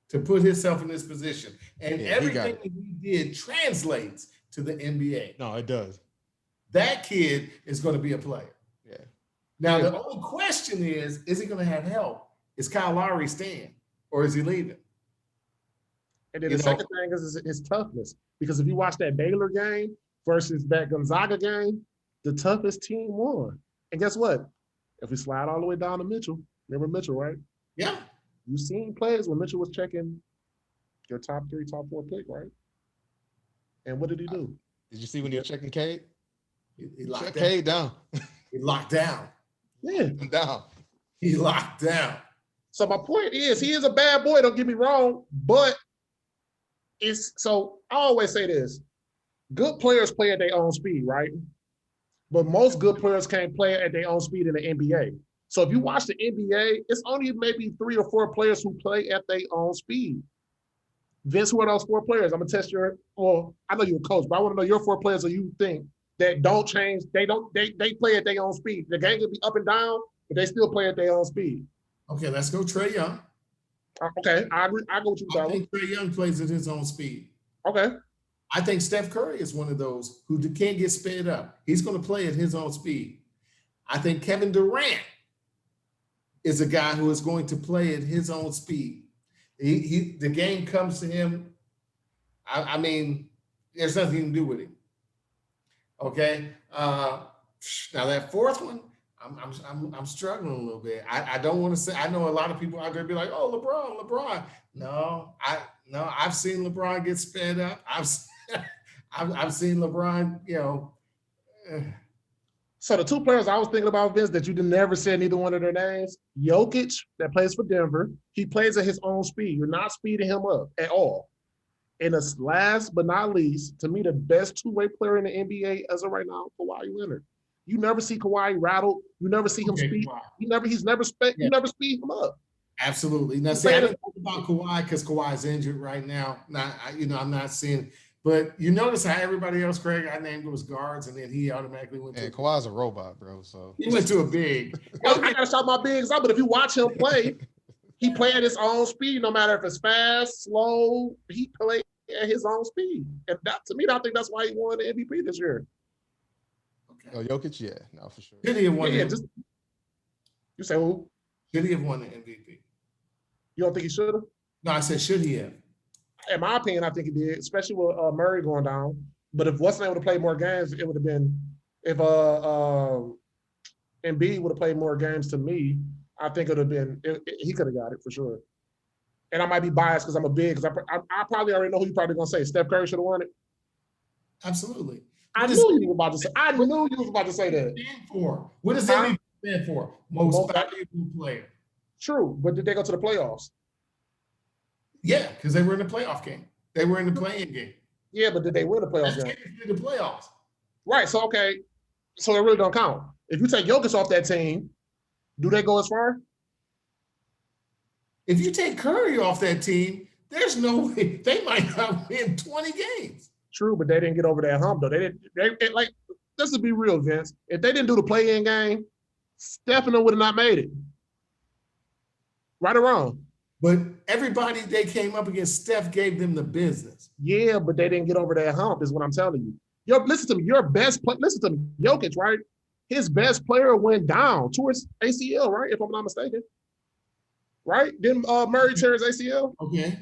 to put himself in this position. And everything that he did translates to the NBA. No, it does. That kid is going to be a player. Yeah. Now, the only question is he going to have help? Is Kyle Lowry staying or is he leaving? And then the second thing is his toughness. Because if you watch that Baylor game versus that Gonzaga game, the toughest team won. And guess what? If we slide all the way down to Mitchell, remember Mitchell, right? Yeah. You've seen plays when Mitchell was checking your top 3, top 4 pick, right? And what did he do? Did you see when he was checking Cade? He locked Cade down. He locked down. Yeah. Down. He locked down. So my point is, he is a bad boy, don't get me wrong, but I always say this. Good players play at their own speed, right? But most good players can't play at their own speed in the NBA. So if you watch the NBA, it's only maybe 3 or 4 players who play at their own speed. Vince, who are those 4 players? I'm gonna test I know you're a coach, but I want to know your 4 players that you think that don't change. They play at their own speed. The game can be up and down, but they still play at their own speed. Okay, let's go Trae Young. Okay, I agree. I go with you, I think Trae Young plays at his own speed. Okay. I think Steph Curry is one of those who can't get sped up. He's going to play at his own speed. I think Kevin Durant is a guy who is going to play at his own speed. The game comes to him. I mean, there's nothing you can do with him. Okay. Now that 4th one, I'm struggling a little bit. I don't want to say. I know a lot of people out there be like, "Oh, LeBron." No, I've seen LeBron get sped up. I've seen LeBron. So the 2 players I was thinking about, Vince, that you never said neither one of their names. Jokic, that plays for Denver, he plays at his own speed. You're not speeding him up at all. And last but not least, to me, the best 2-way player in the NBA as of right now, Kawhi Leonard. You never see Kawhi rattled. You never see him speed. You never speed him up. Absolutely. Now, see, I didn't talk about Kawhi because Kawhi's injured right now. I'm not seeing. But you notice how everybody else, Craig, I named those guards, and then he automatically went to. Kawhi's a robot, bro. So he went to a big. I gotta shout my bigs out, but if you watch him play, he play at his own speed, no matter if it's fast, slow. He play at his own speed. And that, to me, I think that's why he won the MVP this year. Okay. Oh, Jokic, yeah, no, for sure. Should he have won Yeah, the just you say who? Should he have won the MVP? You don't think he should have? No, I said should he have? In my opinion, I think he did, especially with Murray going down. But if Western would have played more games, it would have been if Embiid would have played more games. To me, I think it would have been he could have got it for sure. And I might be biased because I'm a big. Because I probably already know who you're probably gonna say. Steph Curry should have won it. Absolutely. I knew you were about to say. I knew you was about to say that. Stand for what does MVP stand for? Most valuable player. True, but did they go to the playoffs? Yeah, because they were in the playoff game. They were in the playing game. Yeah, but did they win the playoff That's game? technically the playoffs. Right. So okay. So it really don't count. If you take Jokic off that team, do they go as far? If you take Curry off that team, there's no way they might not win 20 games. True, but they didn't get over that hump though. They didn't. Like, let's just be real, Vince. If they didn't do the play-in game, Steph and them would have not made it. Right or wrong? But everybody they came up against, Steph gave them the business. Yeah, but they didn't get over that hump, is what I'm telling you. Listen to me. Your best player, listen to me. Jokic, right? His best player went down towards ACL, right? If I'm not mistaken. Right? Didn't Murray tear his ACL? Okay.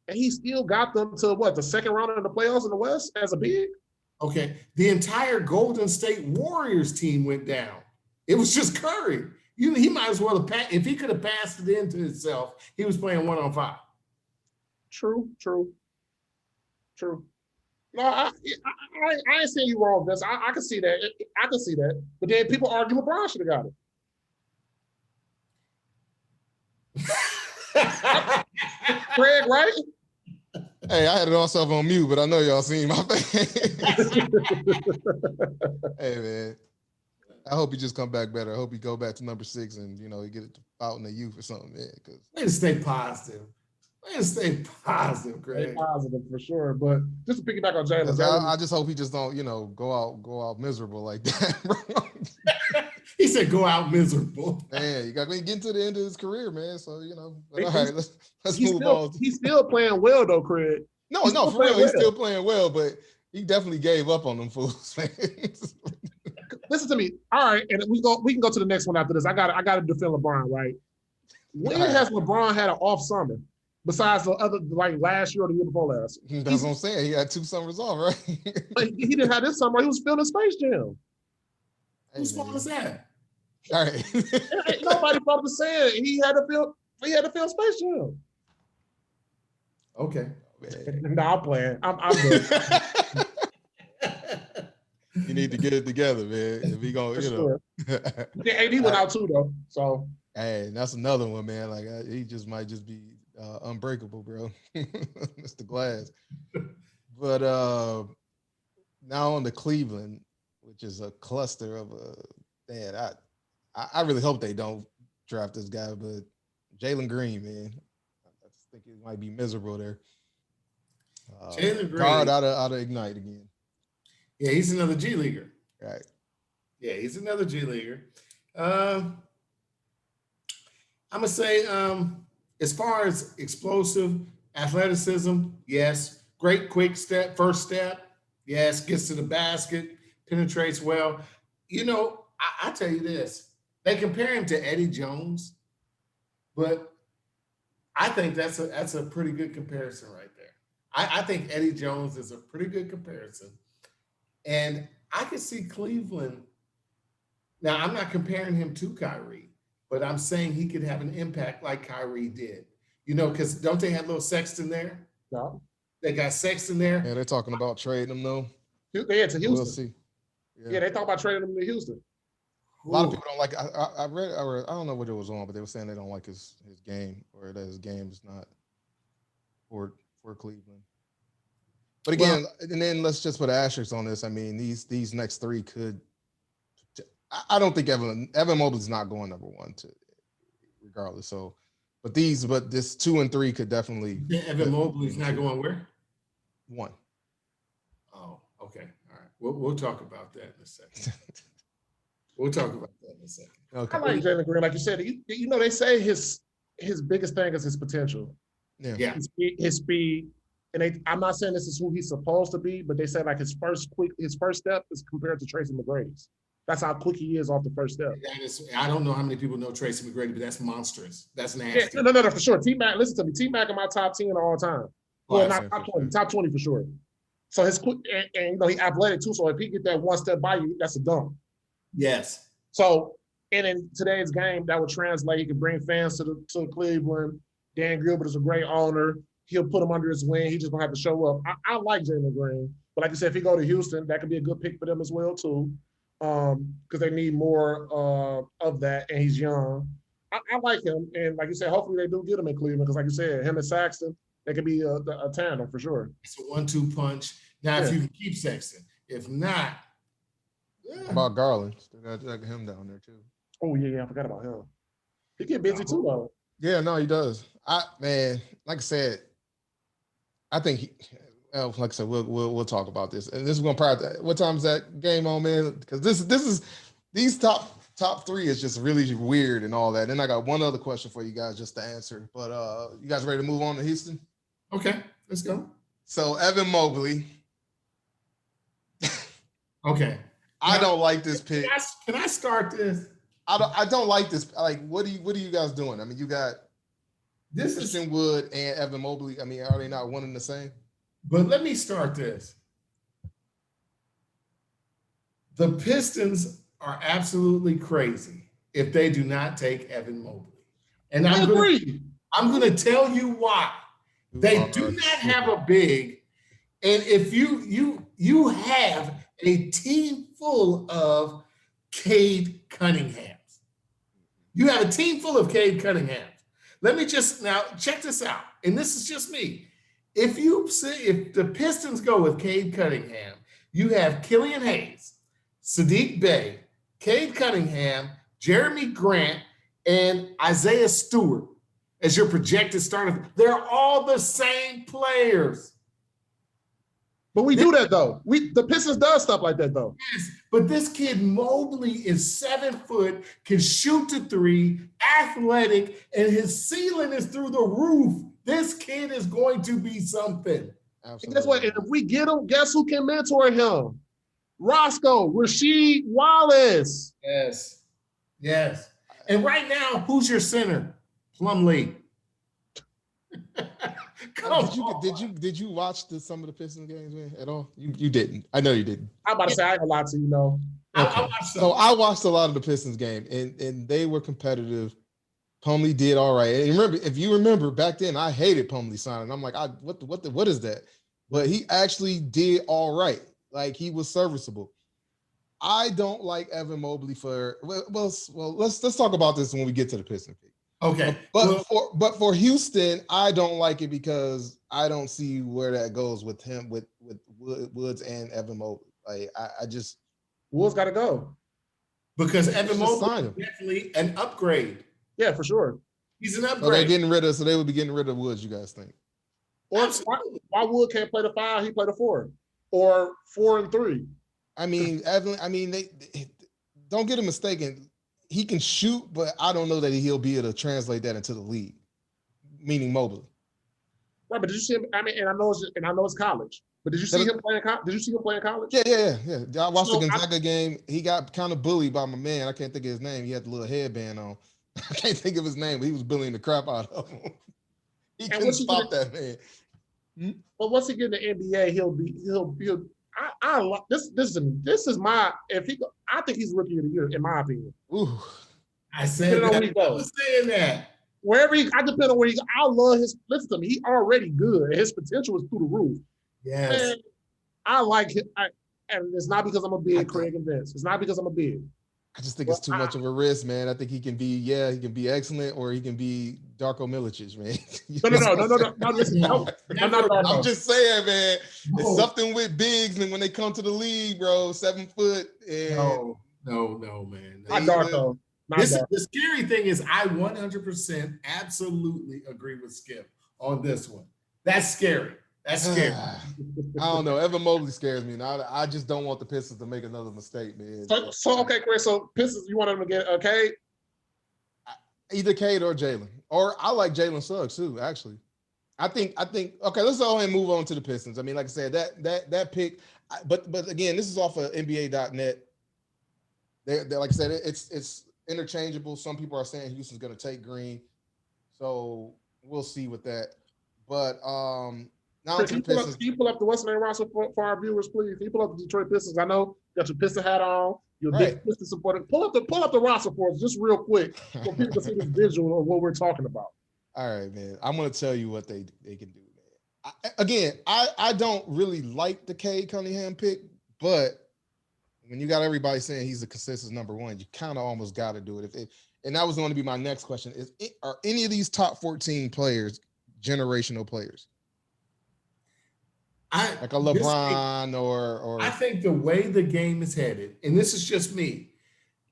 And he still got them to what, the second round of the playoffs in the West as a big? Okay. The entire Golden State Warriors team went down. It was just Curry. He might as well have passed. If he could have passed it into himself, he was playing 1-on-5. True. No, I ain't saying you wrong, Vince. I can see that. I can see that. But then people argue LeBron should have got it. Craig, right? Hey, I had it myself on mute, but I know y'all seen my face. Hey, man. I hope he just come back better. I hope he go back to number 6 and, he get it out in the youth or something, man. Way to stay positive. Stay positive, Greg. Stay positive for sure. But just to piggyback on Jalen. I just hope he just don't, go out miserable like that, bro. He said go out miserable. Man, you got to get to the end of his career, man. So, all right, let's move on. He's still playing well, though, Craig. No, for real. He's still playing well, but he definitely gave up on them fools, man. Listen to me. All right, and we can go to the next one after this. I got to defend LeBron, right? When has LeBron had an off summer besides the other, like last year or the year before last? That's what I'm saying. He had 2 summers off, right? But he didn't have this summer. He was filming Space Jam. Whose fault is that? All right. Ain't nobody probably saying he had to film Space Jam. Okay. No, I'm playing. I'm good. You need to get it together, man. If he gonna, Sure. Yeah, AD went out too, though. So hey, that's another one, man. Like he just might just be unbreakable, bro. Mr. Glass. But now on to Cleveland, which is a cluster of man. I really hope they don't draft this guy, but Jalen Green, man, I just think it might be miserable there. Jalen Green, guard out of Ignite again. Yeah, he's another G leaguer. Right. Yeah, he's another G leaguer. I'm gonna say, as far as explosive athleticism, yes, great quick step, first step, yes, gets to the basket, penetrates well. I tell you this, they compare him to Eddie Jones, but I think that's a pretty good comparison right there. I think Eddie Jones is a pretty good comparison. And I could see Cleveland. Now, I'm not comparing him to Kyrie, but I'm saying he could have an impact like Kyrie did. Because don't they have little Sexton there? no. They got Sexton there. Yeah, they're talking about trading him though. They had to Houston. We'll see. Yeah, they talk about trading him to Houston. A lot of people don't like. I read, or I don't know what it was on, but they were saying they don't like his game, or that his game is not for Cleveland. But again, and then let's just put asterisk on this. I mean, these next 3 could. I don't think Evan Mobley's not going number 1 regardless. So, but this 2 and 3 could definitely. Evan Mobley's not going where? 1. Oh, okay, all right. We'll talk about that in a second. We'll talk about that in a second. Okay. I like Jalen Green, like you said. They say his biggest thing is his potential. Yeah. Yeah. His speed. And I'm not saying this is who he's supposed to be, but they said like his first step is compared to Tracy McGrady's. That's how quick he is off the first step. That is, I don't know how many people know Tracy McGrady, but that's monstrous. That's nasty. Yeah, no, for sure. T-Mac, listen to me. T-Mac in my top 10 all time. Well, not top 20, top 20 for sure. So his quick, and he athletic too. So if he get that one step by you, that's a dunk. Yes. So, and in today's game, that would translate. He could bring fans to Cleveland. Dan Gilbert is a great owner. He'll put him under his wing. He just gonna have to show up. I like Jalen Green, but like I said, if he go to Houston, that could be a good pick for them as well too, because they need more of that, and he's young. I like him, and like you said, hopefully they do get him in Cleveland, because like you said, him and Saxton, they could be a tandem for sure. It's a 1-2 punch. Now, if you can keep Sexton, if not, How about Garland? Still got him down there too. Oh yeah, I forgot about him. He get busy too though. Yeah, no, he does. Man, like I said, I think like I said, we'll talk about this. And this is going to probably, what time is that game on, man? Because these top three is just really weird and all that. And I got one other question for you guys just to answer. But you guys ready to move on to Houston? Okay, let's go. So Evan Mobley. Okay. I don't like this pick. Can I start this? I don't like this. Like, what are you guys doing? I mean, you got Christian Wood and Evan Mobley. I mean, are they not one and the same? But let me start this. The Pistons are absolutely crazy if they do not take Evan Mobley. And I'm going to tell you why. They do not have a big. And if you have a team full of Cade Cunninghams. You have a team full of Cade Cunninghams. Let me just now check this out. And this is just me. If the Pistons go with Cade Cunningham, you have Killian Hayes, Sadiq Bey, Cade Cunningham, Jeremy Grant, and Isaiah Stewart as your projected starter. They're all the same players. But we do that though. The Pistons does stuff like that though. Yes, but this kid Mobley is 7 foot, can shoot the three, athletic, and his ceiling is through the roof. This kid is going to be something. Absolutely. And guess what? And if we get him, guess who can mentor him? Roscoe, Rasheed Wallace. Yes. And right now, who's your center? Plumlee. Did you watch some of the Pistons games, man, at all? You didn't. I know you didn't. I'm about to say I ain't gonna lie to you, know. Okay. I watched a lot of the Pistons game, and they were competitive. Plumlee did all right. And if you remember back then, I hated Plumlee signing. I'm like, what is that? But he actually did all right. Like, he was serviceable. I don't like Evan Mobley let's talk about this when we get to the Pistons pick. Okay. But for Houston, I don't like it because I don't see where that goes with him, with Woods and Evan Mobley. Like, I just Woods got to go because Evan Mobley is definitely an upgrade. Yeah, for sure. He's an upgrade. So they would be getting rid of Woods, you guys think? Or why Wood can't play the 5? He played the 4, or 4 and 3. I mean, Evan. I mean, they don't get him mistaken. He can shoot, but I don't know that he'll be able to translate that into the league. Meaning Mobley. Right, but did you see him? I mean, and I know it's college. But did you see him playing? Did you see him playing college? Yeah. I watched the Gonzaga game. He got kind of bullied by my man. I can't think of his name. He had the little headband on. I can't think of his name, but he was bullying the crap out of him. He couldn't stop that man. But once he get in the NBA, he'll. I like this. This is my. I think he's rookie of the year in my opinion. Ooh, I said that. I was saying that. Wherever I depend on where he. I love his. Listen to me. He already good. His potential is through the roof. Yes. And I like him. And it's not because I'm a big Craig and Vince. It's not because I'm a big. I just think it's too much of a risk, man. I think he can be excellent, or he can be Darko Milicic, man. No. Listen, no, I'm not Darko. I'm just saying, man. It's something with bigs, and when they come to the league, bro, 7 foot. And no, man. Not Darko. The scary thing is, I 100% absolutely agree with Skip on this one. That's scary. That's scary. I don't know. Evan Mobley scares me, and I just don't want the Pistons to make another mistake, man. So okay, Chris. So Pistons, you want them to get Cade? Either Cade or Jalen. Or I like Jalen Suggs too, actually. I think okay, let's go ahead and move on to the Pistons. I mean, like I said, that pick, but again, this is off of NBA.net. They're like I said, it's interchangeable. Some people are saying Houston's going to take Green, so we'll see with that. But now Chris, to the can Pistons. you pull up the Western roster for our viewers, please? Can you pull up the Detroit Pistons? I know you got your Piston hat on. You're a big Right. Piston supporter. Pull up the roster for us just real quick so people can see this visual of what we're talking about. All right, man. I'm going to tell you what they can do, man. I don't really like the Cade Cunningham pick, but when you got everybody saying he's a consensus number one, you kind of almost got to do it. And that was going to be my next question: are any of these top 14 players generational players? Like a LeBron or I think the way the game is headed, and this is just me,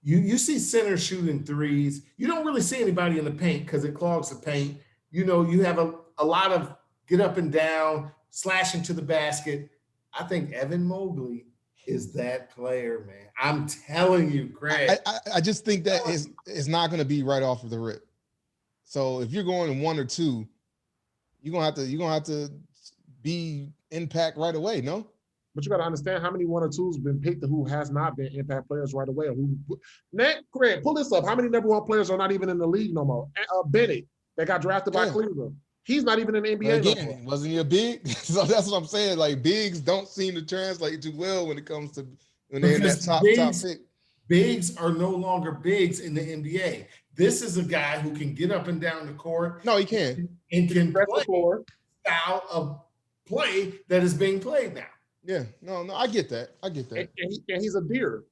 you see centers shooting threes. You don't really see anybody in the paint because it clogs the paint. You know, you have a lot of get up and down, slashing to the basket. I think Evan Mobley is that player, man. I'm telling you, Craig. I just think that is not going to be right off of the rip. So if you're going in 1 or 2, you're gonna have to be impact right away, no? But you got to understand how many 1 or 2s been picked and who has not been impact players right away. Craig, pull this up. How many number 1 players are not even in the league no more? Bennett, that got drafted by Cleveland. He's not even in the NBA again, no more. Wasn't he a big? So that's what I'm saying. Like bigs don't seem to translate too well when it comes to when they're in that top pick. Bigs are no longer bigs in the NBA. This is a guy who can get up and down the court. No, he can. And can play the style of play that is being played now. Yeah, no, I get that. And he's a deer.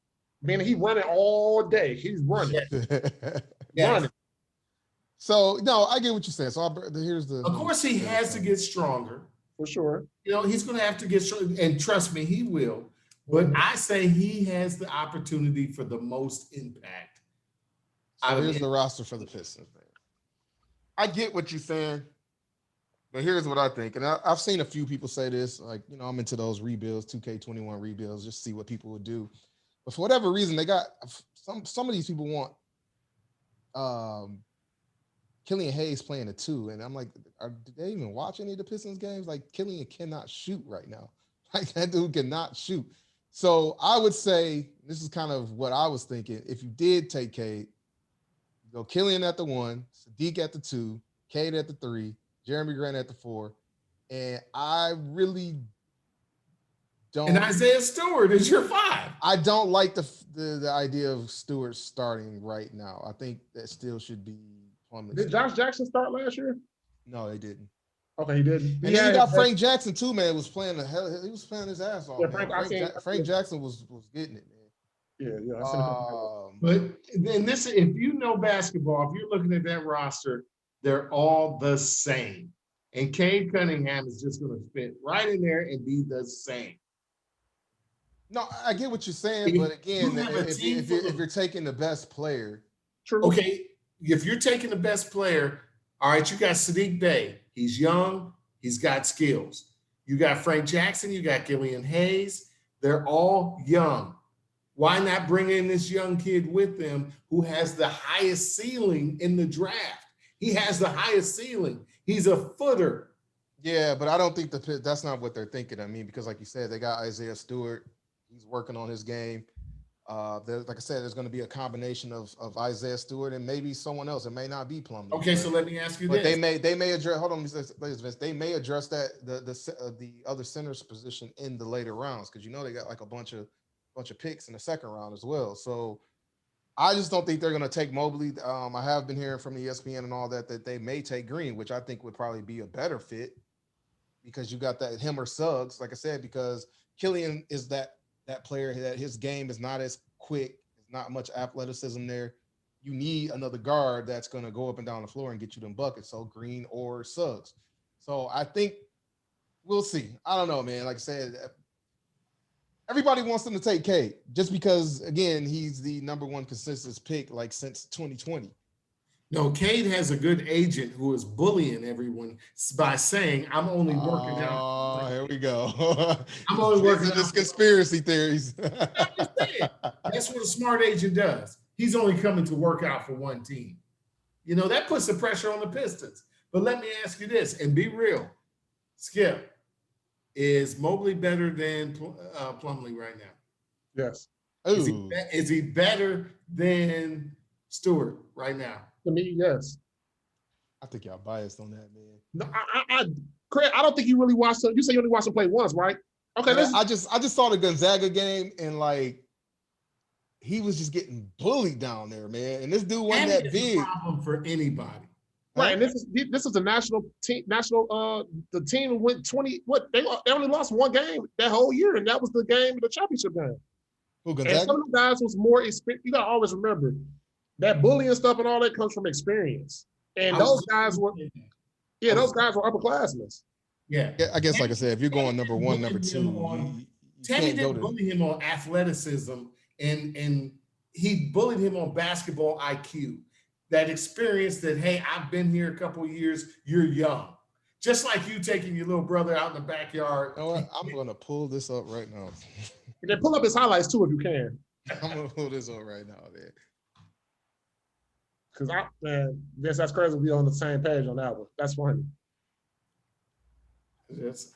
Man, he's running all day. He's running. Running. So, no, I get what you're saying. So here's the. Of course, he has to get stronger. For sure. You know, he's going to have to get stronger. And trust me, he will. But I say he has the opportunity for the most impact. So here's the roster for the Pistons, man. I get what you're saying. But here's what I think, and I've seen a few people say this, like, you know, I'm into those rebuilds, 2K21 rebuilds, just see what people would do. But for whatever reason, they got some of these people want Killian Hayes playing a 2, and I'm like, did they even watch any of the Pistons games? Like, Killian cannot shoot right now. Like, that dude cannot shoot. So I would say, this is kind of what I was thinking, if you did take Cade, go Killian at the 1, Sadiq at the 2, Cade at the 3, Jeremy Grant at the 4, and I really don't. And Isaiah Stewart is your 5. I don't like the idea of Stewart starting right now. I think that still should be. Did Josh Jackson start last year? No, they didn't. Okay, he didn't. And then you got Frank Jackson too, man. Was playing the hell. He was playing his ass off. Yeah, Frank Jackson was getting it, Yeah. man. But then this, if you know basketball, if you're looking at that roster, they're all the same. And Cade Cunningham is just going to fit right in there and be the same. No, I get what you're saying, but again, if you're taking the best player. True. Okay, if you're taking the best player, all right, you got Sadiq Bey. He's young. He's got skills. You got Frank Jackson. You got Killian Hayes. They're all young. Why not bring in this young kid with them who has the highest ceiling in the draft? He has the highest ceiling. He's a footer. Yeah, but I don't think that's not what they're thinking. I mean, because like you said, they got Isaiah Stewart. He's working on his game. Like I said, there's going to be a combination of Isaiah Stewart and maybe someone else. It may not be Plumlee. Okay, so let me ask you but this. They may address. Hold on, Vince. They may address that the other center's position in the later rounds because you know they got like a bunch of picks in the second round as well. So I just don't think they're going to take Mobley. I have been hearing from ESPN and all that they may take Green, which I think would probably be a better fit because you got that him or Suggs, like I said, because Killian is that player that his game is not as quick, there's not much athleticism there. You need another guard that's going to go up and down the floor and get you them buckets. So Green or Suggs. So I think we'll see. I don't know, man. Like I said, everybody wants them to take Cade just because, again, he's the number one consensus pick like since 2020. No, Cade has a good agent who is bullying everyone by saying, I'm only working out. Oh, here we go. I'm only working out. This conspiracy theories. I'm just saying. That's what a smart agent does. He's only coming to work out for one team. You know, that puts the pressure on the Pistons. But let me ask you this, and be real, Skip, is Mobley better than Plumlee right now? Yes. Ooh, Is he better than Stewart right now? To me, yes. I think y'all biased on that, man. No, Craig, I don't think you really watched him. You say you only watched him play once, right? Okay, I just saw the Gonzaga game and like he was just getting bullied down there, man. And this dude wasn't And that it's big. a problem for anybody. right. And this is a national team. The team went 20. What they only lost one game that whole year, and that was the game, the championship game. Who, And Gonzaga? some of the guys was more experience. You gotta always remember that bullying stuff and all that comes from experience. And those guys were upperclassmen. Yeah. I guess, like I said, if you're going number one, number two, you Tammy can't go didn't to. bully him on athleticism, and he bullied him on basketball IQ. That experience that, hey, I've been here a couple of years, you're young. Just like you taking your little brother out in the backyard. You know what? I'm gonna pull this up right now. And then pull up his highlights too if you can. I'm gonna pull this up right now, man. Because Vince, that's crazy. We on the same page on that one. That's funny.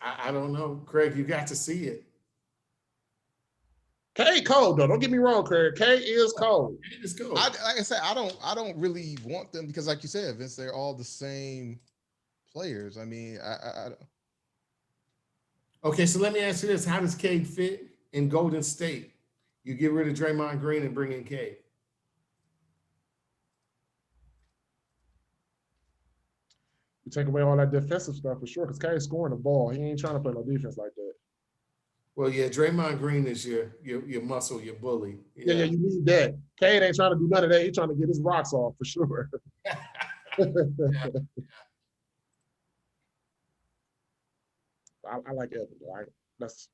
I don't know, Craig. You got to see it. K cold though. Don't get me wrong, Craig. K is cold. It is cool. Like I said, I don't really want them because, like you said, Vince, they're all the same players. I mean, I don't. Okay, so let me ask you this: how does Cade fit in Golden State? You get rid of Draymond Green and bring in Cade. You take away all that defensive stuff for sure, because K's scoring the ball. He ain't trying to play no defense like that. Well, yeah, Draymond Green is your muscle, your bully. Yeah, you need that. Cade ain't trying to do none of that. He's trying to get his rocks off for sure. I like Evan. Right? That's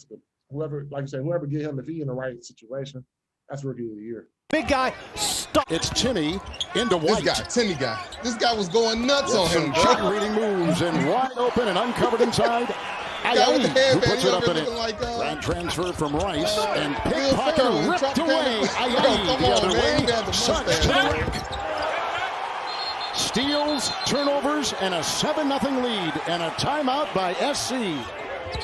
good. Whoever, like you said, whoever get him, if he in the right situation, that's rookie of the year. Big guy, stop. It's Timmy into White. Timmy guy. This guy was going nuts on him, bro. Shot reading moves and wide open and uncovered inside. Who puts it up in it? Grand transfer from Rice and pickpocket ripped away. The other way. Suggs to the rack. Steals, turnovers, and a 7-0 lead and a timeout by SC.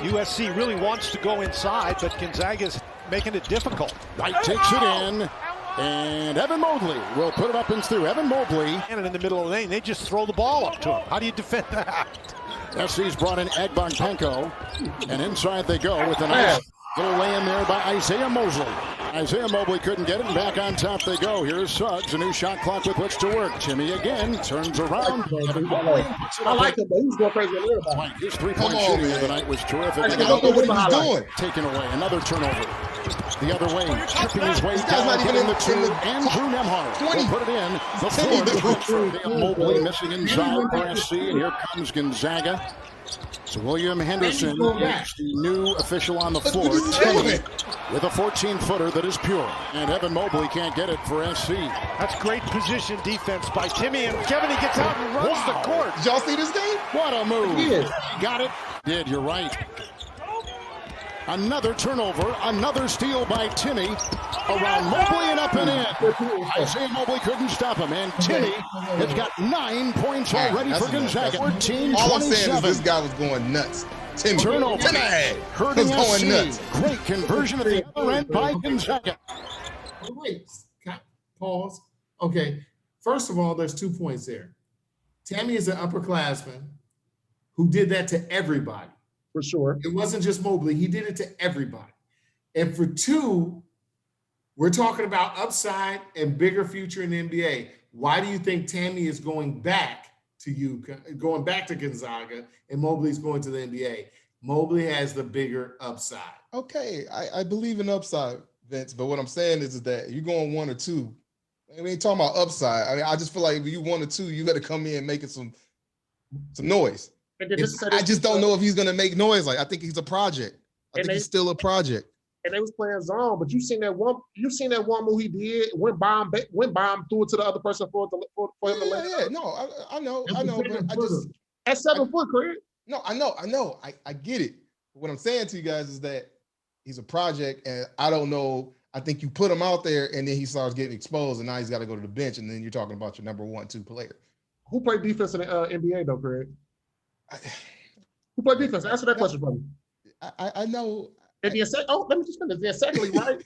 USC really wants to go inside, but Gonzaga's making it difficult. White takes it in, and Evan Mobley will put it up and through. Evan Mobley. And in the middle of the lane, they just throw the ball up to him. How do you defend that? SC's brought in Agbanpenko, and inside they go with a nice little lay-in there by Isaiah Mosley. Isaiah Mobley couldn't get it, and back on top they go. Here's Suggs, a new shot clock with which to work. Timmy again, turns around. I like him, but he's going crazy on everybody. His three-point shooting of the night was terrific. I don't know what he was doing. Taken away, another turnover. The other way, chipping his way down, getting the two. Andrew Nemhard will put it in. The fourth. Mobley missing inside for SC, and here comes Gonzaga. So William Henderson is the new official on the floor. Timmy with a 14-footer that is pure. And Evan Mobley can't get it for SC. That's great position defense by Timmy. And Kevin, he gets out and runs the court. Did y'all see this game? What a move. He got it. You're right. Another turnover, another steal by Timmy. Around Mobley and up and in. Isaiah Mobley couldn't stop him. And Timmy has got 9 points already for Gonzaga. 14-27. All I'm saying is this guy was going nuts. Timmy. Turnover. Hurting was going SC. nuts. Great conversion at the other end by Gonzaga. Wait, pause. Okay, first of all, there's 2 points there. Tammy is an upperclassman who did that to everybody. For sure. It wasn't just Mobley. He did it to everybody. And for 2, we're talking about upside and bigger future in the NBA. Why do you think Tammy is going back to Gonzaga, and Mobley's going to the NBA? Mobley has the bigger upside. Okay, I believe in upside, Vince. But what I'm saying is that you're going 1 or 2. We ain't talking about upside. I mean, I just feel like if you 1 or 2, you got to come in making some noise. I just don't know if he's gonna make noise. Like I think he's a project. I think he's still a project. And they was playing zone, but you seen that one move he did, went by him, threw it to the other person for him to lay. Yeah, no, I know, but I just at 7 foot, Craig. No, I know, I get it. But what I'm saying to you guys is that he's a project, and I don't know. I think you put him out there, and then he starts getting exposed, and now he's got to go to the bench, and then you're talking about your number 1, 2 player. Who played defense in the NBA though, Craig? Who played defense? Answer that question for me. I know. And then let me just finish. Then secondly, right?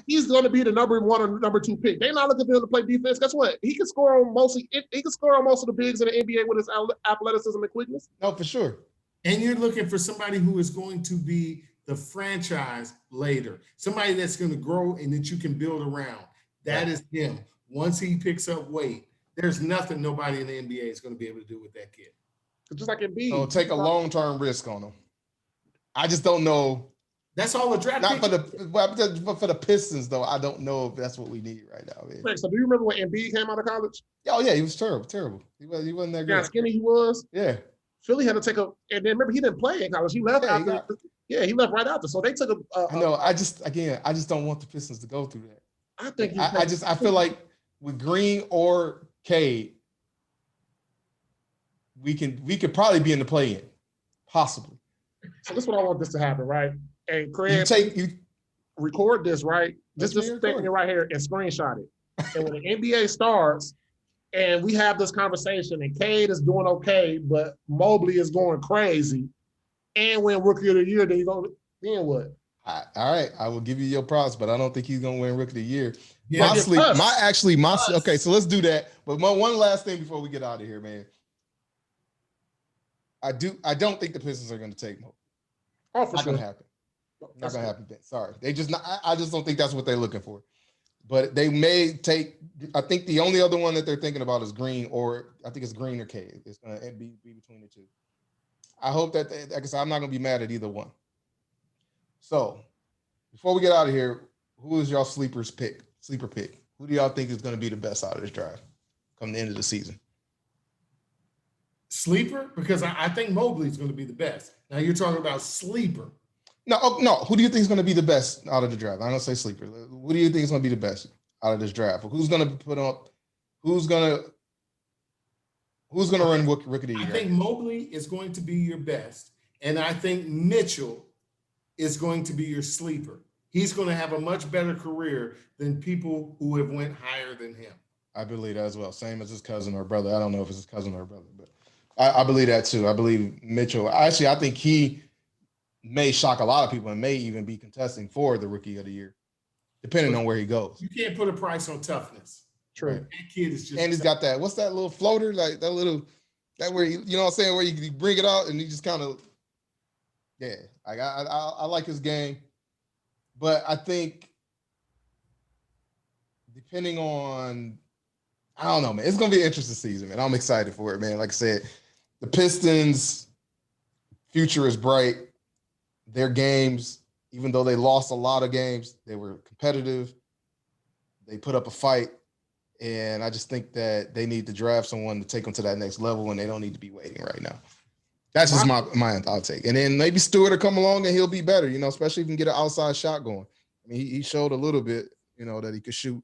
He's going to be the number 1 or number 2 pick. They're not looking for him to play defense. Guess what? He can score on mostly. He can score on most of the bigs in the NBA with his athleticism and quickness. No, for sure. And you're looking for somebody who is going to be the franchise later, somebody that's going to grow and that you can build around. That is him. Once he picks up weight, there's nothing nobody in the NBA is going to be able to do with that kid. Just like Embiid. So take a long-term risk on him. I just don't know. That's all the draft. Not but for the Pistons though, I don't know if that's what we need right now. Man. Wait, so do you remember when Embiid came out of college? Oh yeah, he was terrible. He wasn't that good. Yeah, skinny he was. Yeah. Philly had to take and then remember he didn't play in college. He left after. He left right after. So they took a. I know. I just don't want the Pistons to go through that. I think I feel like with Green or Cade, we could probably be in the play-in, possibly. So this is what I want this to happen, right? And Craig, you record this, right? Just take it right here and screenshot it. And when the NBA starts, and we have this conversation, and Cade is doing okay, but Mobley is going crazy, and win Rookie of the Year, then what? All right, I will give you your props, but I don't think he's gonna win Rookie of the Year. Yeah, okay, so let's do that. But one last thing before we get out of here, man. I don't think the Pistons are gonna take Mobley. Oh, for not sure. Gonna happen. Not gonna happen. Sorry, I just don't think that's what they're looking for. But they may take. I think the only other one that they're thinking about is Green, or I think it's Green or Cade. It's gonna be between the two. I hope that, like I said, I'm not gonna be mad at either one. So, before we get out of here, who is y'all sleeper pick? Who do y'all think is gonna be the best out of this drive come the end of the season? Sleeper, because I think Mobley is going to be the best. Now you're talking about sleeper. No. Who do you think is going to be the best out of the draft? I don't say sleeper. Who do you think is going to be the best out of this draft? Who's going to put up? Who's going to run Rookie of the Year? I think Mobley is going to be your best, and I think Mitchell is going to be your sleeper. He's going to have a much better career than people who have went higher than him. I believe that as well. Same as his cousin or brother. I don't know if it's his cousin or brother, but I believe that too. I believe Mitchell. Actually, I think he may shock a lot of people and may even be contesting for the Rookie of the Year, depending on where he goes. You can't put a price on toughness. True. Right. That kid is just. And he's got that. What's that little floater? Like that where you know what I'm saying? Where you bring it out and you just kind of. Yeah, I like his game, but I think depending on. I don't know, man. It's gonna be an interesting season, man. I'm excited for it, man. Like I said, the Pistons' future is bright. Their games, even though they lost a lot of games, they were competitive. They put up a fight, and I just think that they need to draft someone to take them to that next level, and they don't need to be waiting right now. That's just my outtake. And then maybe Stewart will come along and he'll be better, especially if he can get an outside shot going. I mean, he showed a little bit, that he could shoot.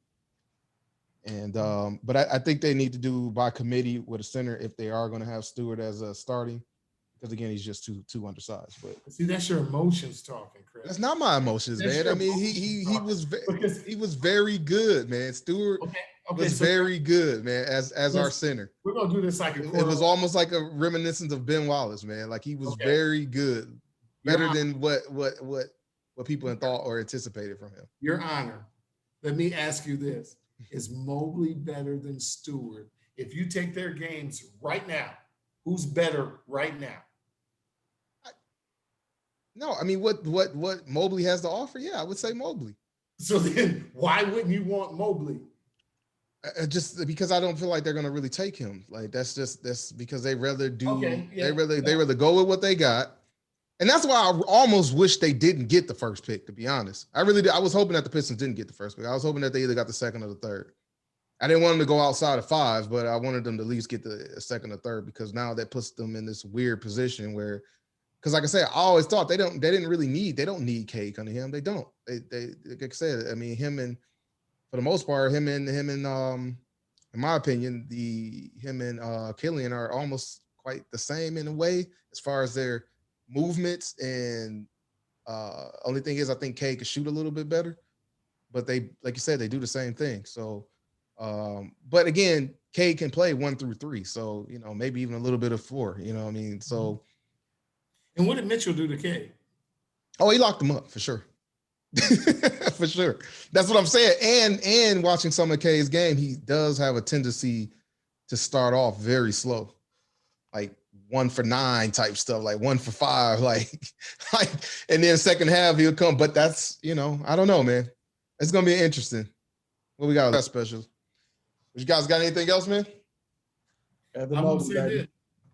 And but I think they need to do by committee with a center if they are going to have Stewart as a starting, because again he's just too undersized. But see, that's your emotions talking, Chris. That's not my emotions, man. I mean, he was very good, man. Stewart was very good, man, as our center. We're gonna do this like a it was almost like a reminiscence of Ben Wallace, man. Like he was very good, better than what people had thought or anticipated from him. Your Honor, let me ask you this. Is Mobley better than Stewart? If you take their games right now, who's better right now? No, I mean what Mobley has to offer. Yeah, I would say Mobley. So then, why wouldn't you want Mobley? Just because I don't feel like they're going to really take him. Like that's because they rather do. They rather go with what they got. And that's why I almost wish they didn't get the first pick, to be honest. I really did. I was hoping that the Pistons didn't get the first pick. I was hoping that they either got the second or the third. I didn't want them to go outside of 5, but I wanted them to at least get the second or third, because now that puts them in this weird position where, because like I said, I always thought they don't need Cade Cunningham. They don't. They like I said, I mean, for the most part, him and in my opinion, him and Killian are almost quite the same in a way as far as their movements, and only thing is I think Cade could shoot a little bit better, but they, like you said, they do the same thing. So but again, Cade can play 1 through 3. So, you know, maybe even a little bit of 4, you know what I mean? So. And what did Mitchell do to Cade? Oh, he locked him up for sure. For sure. That's what I'm saying. And watching some of Cade's game, he does have a tendency to start off very slow. Like 1 for 9 type stuff, like 1 for 5, like, and then second half he'll come. But that's, you know, I don't know, man. It's gonna be interesting. What we got on that special? You guys got anything else, man? Evan Mobley,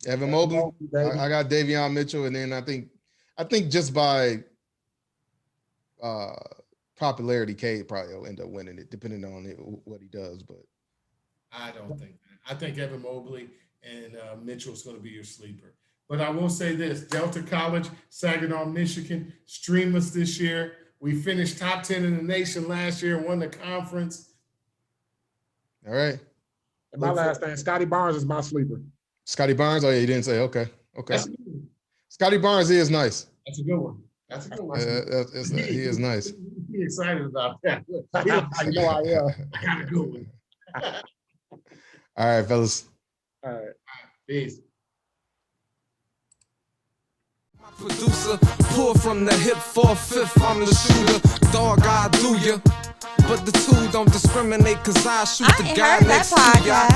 Evan Mobley. I got Davion Mitchell, and then I think just by popularity, Cade probably will end up winning it, depending on what he does. But I don't think that. I think Evan Mobley and Mitchell's going to be your sleeper. But I will say this: Delta College, Saginaw, Michigan, stream us this year. We finished top 10 in the nation last year and won the conference. All right. And my last thing, Scotty Barnes is my sleeper. Scotty Barnes? Oh, yeah, you didn't say. Okay. Scotty Barnes is nice. That's a good one. That's a good one. He is nice. Be excited about that. I know I am. I got a good one. All right, fellas. All right. Peace. Producer, pour from the hip 4/5, I'm the shooter. Dog, I do ya. But the two don't discriminate, cause I shoot the guy next to ya.